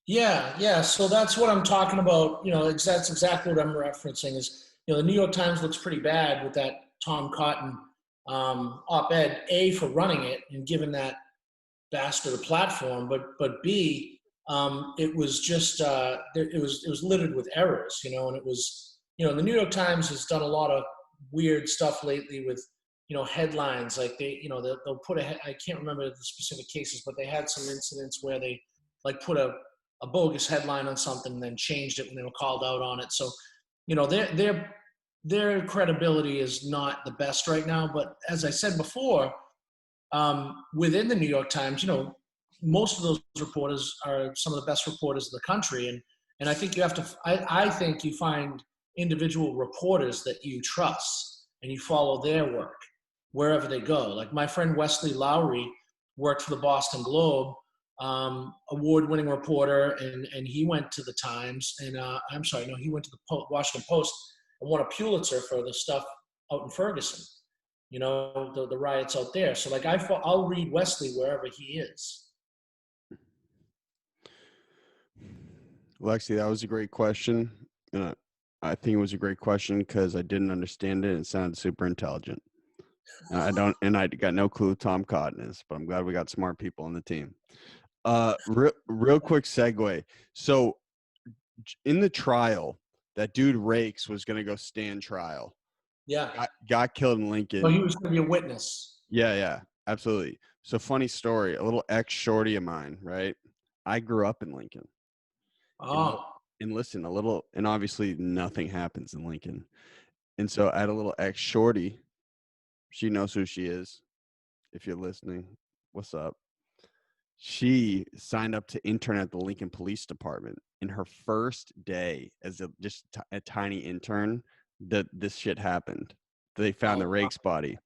Yeah. So that's what I'm talking about. That's exactly what I'm referencing is, the New York Times looks pretty bad with that Tom Cotton op-ed, A, for running it and giving that bastard a platform, but B, it was just, it was littered with errors, and it was, the New York Times has done a lot of weird stuff lately with, headlines, like they'll put I can't remember the specific cases, but they had some incidents where they like put a bogus headline on something and then changed it when they were called out on it. So, their credibility is not the best right now. But as I said before, within the New York Times, most of those reporters are some of the best reporters in the country. And I think you have to, I think you find individual reporters that you trust and you follow their work wherever they go. Like my friend Wesley Lowry worked for the Boston Globe, award-winning reporter, and he went to the Times, and he went to the Washington Post and won a Pulitzer for the stuff out in Ferguson, the riots out there. So like I'll read Wesley wherever he is. Lexi, that was a great question. And I think it was a great question because I didn't understand it. It sounded super intelligent. I got no clue who Tom Cotton is, but I'm glad we got smart people on the team. Real quick segue. So in the trial, that dude Rakes was going to go stand trial. Yeah. Got killed in Lincoln. Oh, he was going to be a witness. Yeah, absolutely. So funny story, a little ex-shorty of mine, right? I grew up in Lincoln. Oh. And listen, and obviously nothing happens in Lincoln. And so I had a little ex-shorty. She knows who she is. If you're listening, what's up? She signed up to intern at the Lincoln Police Department. In her first day as a tiny intern, this shit happened. They found the Rakes body.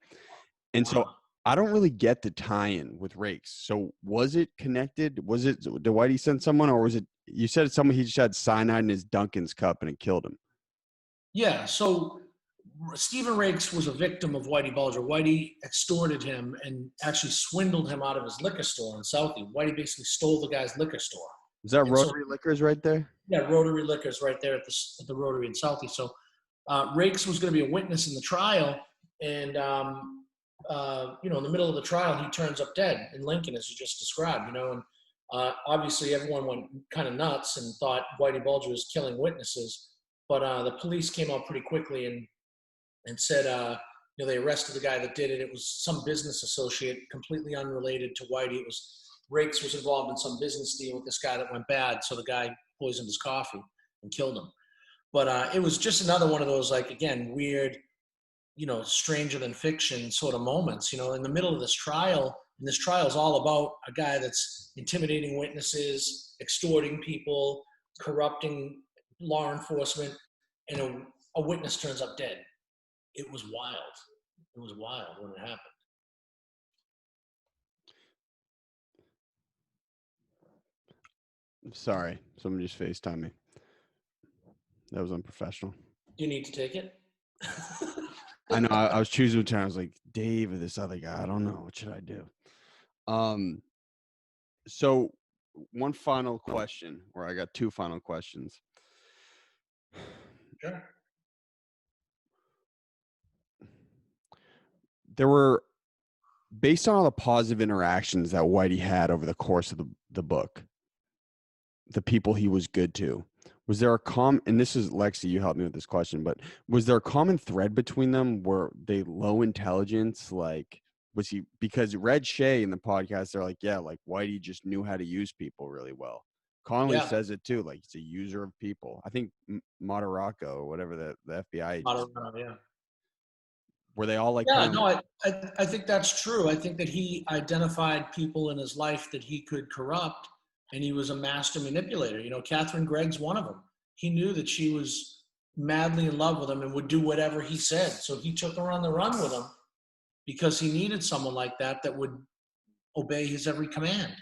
And so I don't really get the tie-in with Rakes. So was it connected? Did Whitey send someone, or was it, you said someone, he just had cyanide in his Dunkin's cup and it killed him? Yeah, so Stephen Rakes was a victim of Whitey Bulger. Whitey extorted him and actually swindled him out of his liquor store in Southie. Whitey basically stole the guy's liquor store. Is that Rotary Liquors right there? Yeah, Rotary Liquors right there at the Rotary in Southie. So Rakes was going to be a witness in the trial, and in the middle of the trial, he turns up dead in Lincoln, as you just described. And obviously everyone went kind of nuts and thought Whitey Bulger was killing witnesses, but the police came out pretty quickly and said, they arrested the guy that did it. It was some business associate, completely unrelated to Whitey. It was Rakes was involved in some business deal with this guy that went bad, so the guy poisoned his coffee and killed him. But it was just another one of those, like, again, weird, stranger than fiction sort of moments. In the middle of this trial, And this trial is all about a guy that's intimidating witnesses, extorting people, corrupting law enforcement, and a witness turns up dead. It was wild. It was wild when it happened. Sorry, someone just FaceTimed me. That was unprofessional. You need to take it? I know. I was choosing which one. I was like, Dave or this other guy. I don't know. What should I do? So one final question, or I got two final questions. Sure. There were, based on all the positive interactions that Whitey had over the course of the book, the people he was good to, was there a and this is Lexi, you helped me with this question, but was there a common thread between them? Were they low intelligence? Like, was he, because Red Shea in the podcast, they're like, yeah, like Whitey just knew how to use people really well. Connolly says it too, like he's a user of people. I think Moderaco or whatever the FBI agent. Moderaco, yeah. Were they all like? Yeah, no, I think that's true. I think that he identified people in his life that he could corrupt, and he was a master manipulator. You know, Catherine Gregg's one of them. He knew that she was madly in love with him and would do whatever he said. So he took her on the run with him because he needed someone like that that would obey his every command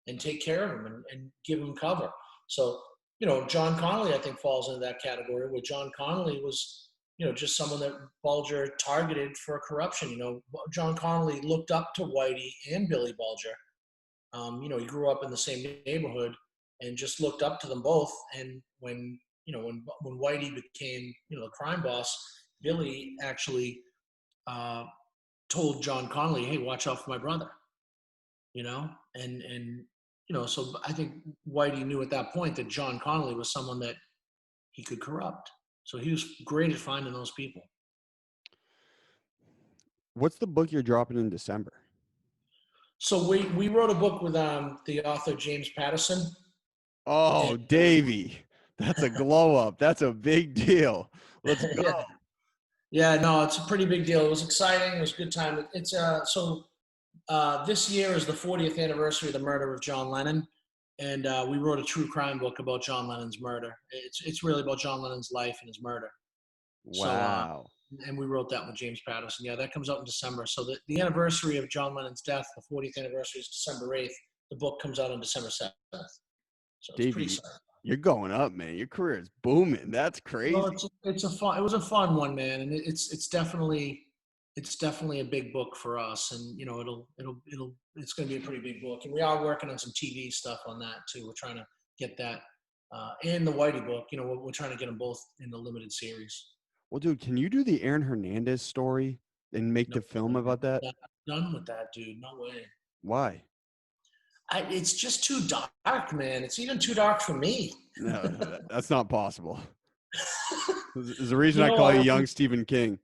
and take care of him and give him cover. So, you know, John Connolly, I think, falls into that category, where John Connolly was, you know, just someone that Bulger targeted for corruption. You know, John Connolly looked up to Whitey and Billy Bulger. You know, he grew up in the same neighborhood and just looked up to them both. And when Whitey became, you know, the crime boss, Billy actually told John Connolly, hey, watch out for my brother, you know, and you know, so I think Whitey knew at that point that John Connolly was someone that he could corrupt. So he was great at finding those people. What's the book you're dropping in December? So we wrote a book with the author James Patterson. Oh, Davey, that's a glow up. That's a big deal. Let's go. Yeah, no, it's a pretty big deal. It was exciting. It was a good time. It's this year is the 40th anniversary of the murder of John Lennon, and we wrote a true crime book about John Lennon's murder. It's really about John Lennon's life and his murder. Wow. So, and we wrote that with James Patterson. Yeah, that comes out in December. So the anniversary of John Lennon's death, the 40th anniversary, is December 8th. The book comes out on December 7th. So Davey, it's pretty exciting. You're going up, man. Your career is booming. That's crazy. Well, it was a fun one, man, and it's definitely a big book for us, and you know it's going to be a pretty big book, and we are working on some TV stuff on that too. We're trying to get that and the Whitey book. You know, we're trying to get them both in the limited series. Well, dude, can you do the Aaron Hernandez story and make the film about that? I'm done with that, dude. No way. Why? It's just too dark, man. It's even too dark for me. No, that's not possible. There's a reason I call you young Stephen King.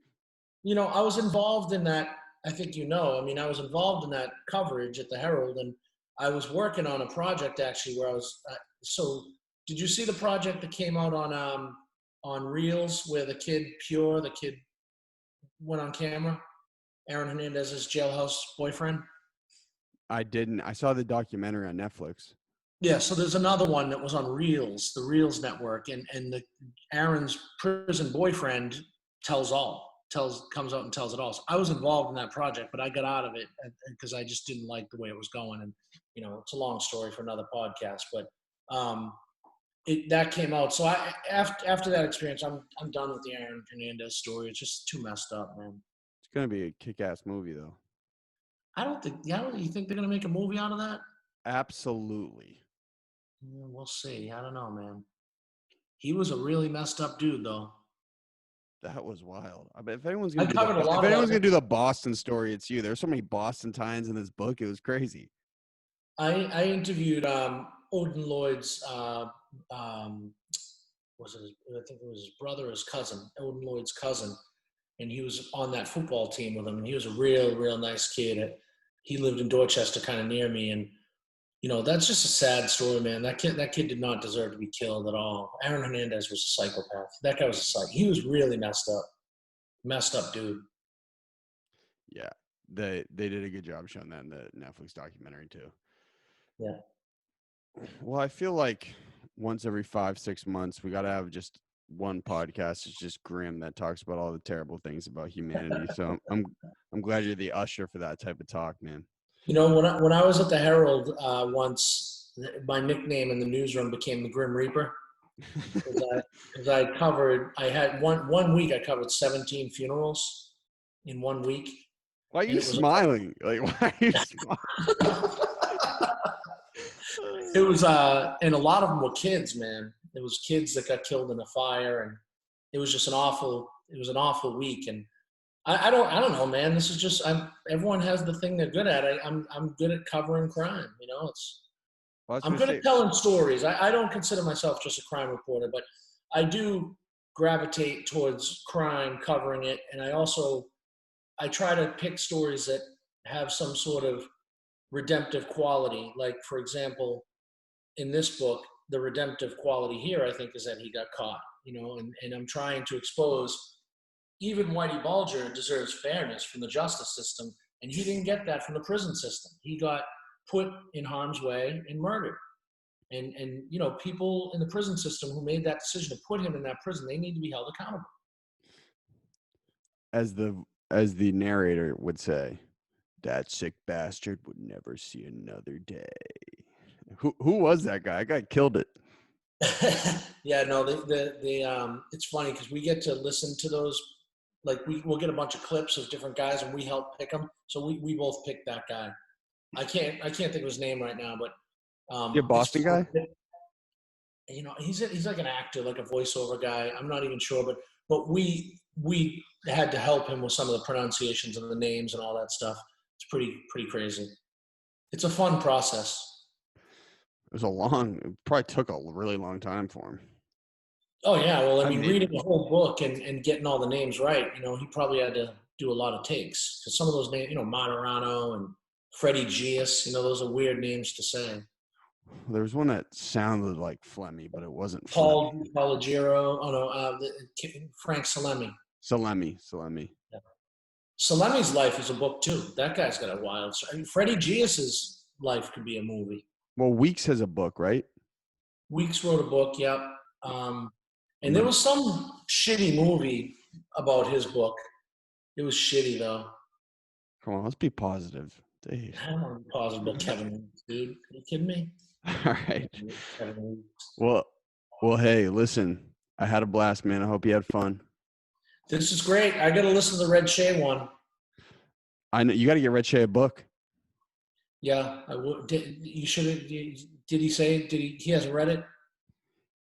You know, I was involved in that. I think you know. I mean, I was involved in that coverage at the Herald, and I was working on a project actually where I was. So, did you see the project that came out on Reels where the kid went on camera? Aaron Hernandez's jailhouse boyfriend. I didn't. I saw the documentary on Netflix. Yeah, so there's another one that was on Reels, the Reels network, and Aaron's prison boyfriend comes out and tells it all. So I was involved in that project, but I got out of it because I just didn't like the way it was going. And you know, it's a long story for another podcast, but that came out. So after that experience, I'm done with the Aaron Hernandez story. It's just too messed up, man. It's gonna be a kick-ass movie, though. I don't think. Yeah, you think they're gonna make a movie out of that? Absolutely. Yeah, we'll see. I don't know, man. He was a really messed up dude, though. That was wild. I bet if anyone's gonna do the Boston story, it's you. There's so many Boston times in this book. It was crazy. I interviewed Odin Lloyd's I think it was his brother or his cousin, Odin Lloyd's cousin, and he was on that football team with him, and he was a real nice kid. He lived in Dorchester, kind of near me, and you know, that's just a sad story, man. That kid did not deserve to be killed at all. Aaron Hernandez was a psychopath. That guy was a psycho. He was really messed up dude. Yeah, they did a good job showing that in the Netflix documentary too. Yeah. Well, I feel like once every 5-6 months, we got to have just one podcast. It's just grim that talks about all the terrible things about humanity. So I'm glad you're the usher for that type of talk, man. You know, when I was at the Herald once, my nickname in the newsroom became the Grim Reaper because I had one week I covered 17 funerals in 1 week. Why are you smiling? Like, why are you smiling? It was, and a lot of them were kids, man. It was kids that got killed in a fire, and it was just an awful week. And I don't know, man. This is just, everyone has the thing they're good at. I'm good at covering crime. You know, I'm good at telling stories. I don't consider myself just a crime reporter, but I do gravitate towards crime, covering it, and I try to pick stories that have some sort of redemptive quality. Like, for example, in this book, the redemptive quality here, I think, is that he got caught, you know, and I'm trying to expose even Whitey Bulger deserves fairness from the justice system, and he didn't get that from the prison system. He got put in harm's way and murdered. And you know, people in the prison system who made that decision to put him in that prison, they need to be held accountable. As the narrator would say, that sick bastard would never see another day. Who was that guy? That guy killed it. Yeah, no, it's funny because we get to listen to those. Like, we'll get a bunch of clips of different guys and we help pick them. So we both picked that guy. I can't think of his name right now, but you a Boston guy? You know, he's like an actor, like a voiceover guy. I'm not even sure, but we had to help him with some of the pronunciations of the names and all that stuff. It's pretty crazy. It's a fun process. It probably took a really long time for him. Oh yeah, well, I mean, reading the whole book and getting all the names right, you know, he probably had to do a lot of takes because some of those names, you know, Martirano and Freddie Gius, you know, those are weird names to say. There was one that sounded like Flemmy, but it wasn't. Paul Palagiro. Oh no, Frank Salemi. Salemi. Yeah. Salemi's life is a book too. That guy's got a wild story. I mean, Freddie Gius's life could be a movie. Well, Weeks has a book, right? Weeks wrote a book, yep. And there was some shitty movie about his book. It was shitty though. Come on, let's be positive. Dave. I don't want to be positive about Kevin Weeks, dude. Are you kidding me? All right. Well, hey, listen, I had a blast, man. I hope you had fun. This is great. I got to listen to the Red Shea one. I know you got to get Red Shea a book. Yeah, I would. You should have. Did he say? He hasn't read it?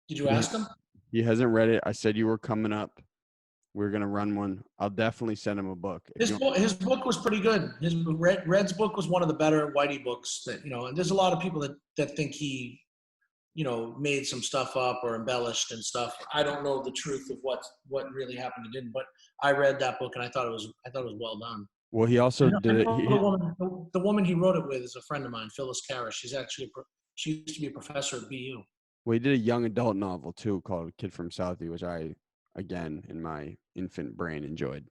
Did you ask him? He hasn't read it. I said you were coming up. We're gonna run one. I'll definitely send him a book. His book was pretty good. His Red's book was one of the better Whitey books. That, you know, and there's a lot of people that think he, you know, made some stuff up or embellished and stuff. I don't know the truth of what really happened and didn't, but I read that book and I thought it was well done. Well, he also did it. The woman he wrote it with is a friend of mine, Phyllis Karras. She used to be a professor at BU. Well, he did a young adult novel too called "Kid from Southie," which I, again, in my infant brain, enjoyed.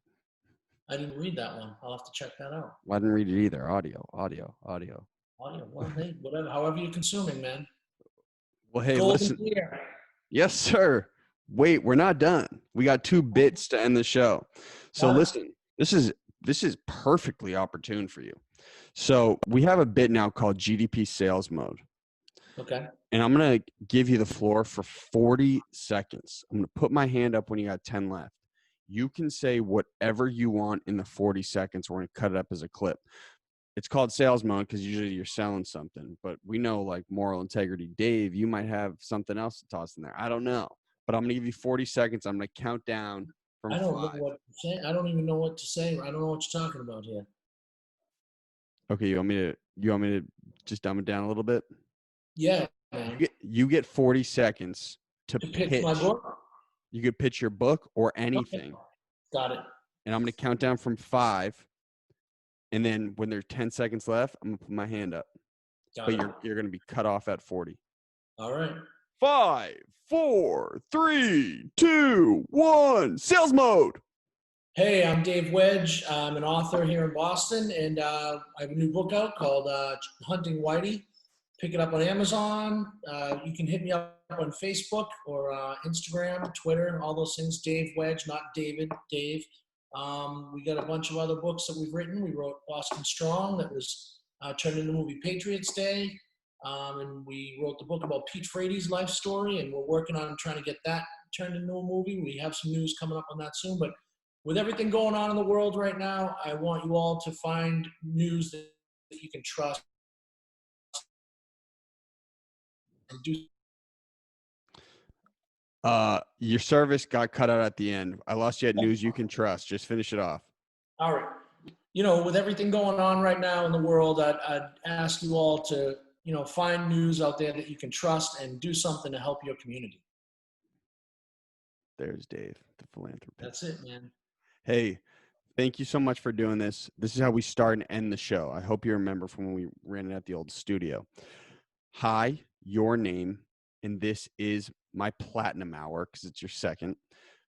I didn't read that one. I'll have to check that out. Well, I didn't read it either. Audio. Well, hey, whatever, however you're consuming, man. Well, hey, Golden listen. Year. Yes, sir. Wait, we're not done. We got 2 bits to end the show. So listen, this is perfectly opportune for you. So we have a bit now called GDP sales mode. Okay. And I'm going to give you the floor for 40 seconds. I'm going to put my hand up when you got 10 left. You can say whatever you want in the 40 seconds. We're going to cut it up as a clip. It's called sales mode because usually you're selling something. But we know, like moral integrity. Dave, you might have something else to toss in there. I don't know. But I'm going to give you 40 seconds. I'm going to count down from 5. I don't know what to say. I don't even know what to say. I don't know what you're talking about here. Okay, you want me to just dumb it down a little bit? Yeah, man. You get 40 seconds to pitch my book. You could pitch your book or anything. Okay. Got it. And I'm going to count down from 5. And then when there's 10 seconds left, I'm going to put my hand up. But you're going to be cut off at 40. All right. 5, 4, 3, 2, 1. Sales mode. Hey, I'm Dave Wedge. I'm an author here in Boston, and I have a new book out called Hunting Whitey. Pick it up on Amazon. You can hit me up on Facebook or Instagram, Twitter, all those things. Dave Wedge, not David, Dave. We got a bunch of other books that we've written. We wrote Boston Strong that was turned into the movie Patriots Day. And we wrote the book about Pete Frady's life story, and we're working on trying to get that turned into a movie. We have some news coming up on that soon. But with everything going on in the world right now, I want you all to find news that you can trust and do. Your service got cut out at the end. I lost you at news you can trust. Just finish it off. All right. With everything going on right now in the world, I'd ask you all to, find news out there that you can trust and do something to help your community. There's Dave, the philanthropist. That's it, man. Hey, thank you so much for doing this. This is how we start and end the show. I hope you remember from when we ran it at the old studio. Hi, your name, and this is my platinum hour because it's your second.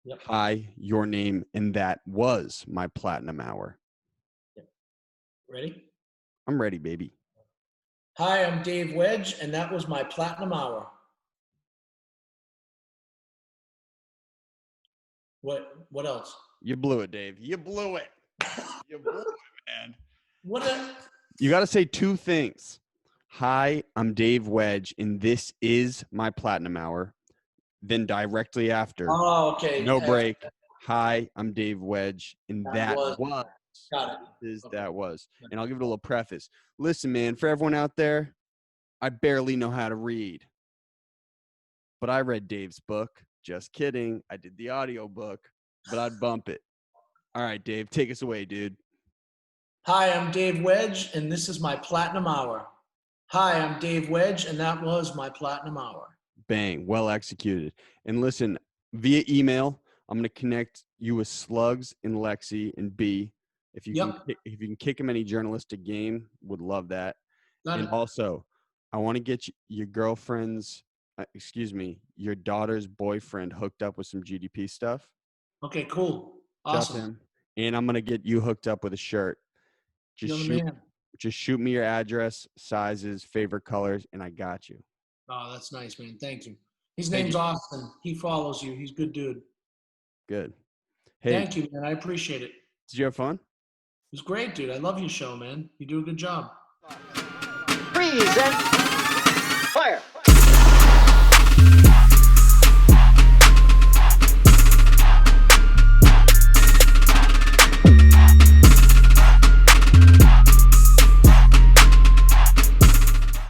Yep. Hi, your name, and that was my platinum hour. Yep. Ready? I'm ready, baby. Hi, I'm Dave Wedge, and that was my platinum hour. What else? You blew it, Dave. You blew it. You blew it, man. You got to say two things. Hi, I'm Dave Wedge, and this is my platinum hour. Then directly after. Oh, okay. No break. Hi, I'm Dave Wedge, and that was. Got it. That was. And I'll give it a little preface. Listen, man, for everyone out there, I barely know how to read. But I read Dave's book. Just kidding. I did the audio book, but I'd bump it. All right, Dave, take us away, dude. Hi, I'm Dave Wedge, and this is my platinum hour. Hi, I'm Dave Wedge, and that was my platinum hour. Bang, well executed. And listen, via email, I'm going to connect you with Slugs and Lexi and B. If you can kick them any journalistic game, would love that. Also, I want to get your girlfriend's, your daughter's boyfriend hooked up with some GDP stuff. Okay, cool. Awesome. Him, and I'm going to get you hooked up with a shirt. Just shoot me your address, sizes, favorite colors, and I got you. Oh, that's nice, man. Thank you. His name's Austin. He follows you. He's a good dude. Good. Hey, thank you, man. I appreciate it. Did you have fun? It was great, dude. I love your show, man. You do a good job. Freeze and fire.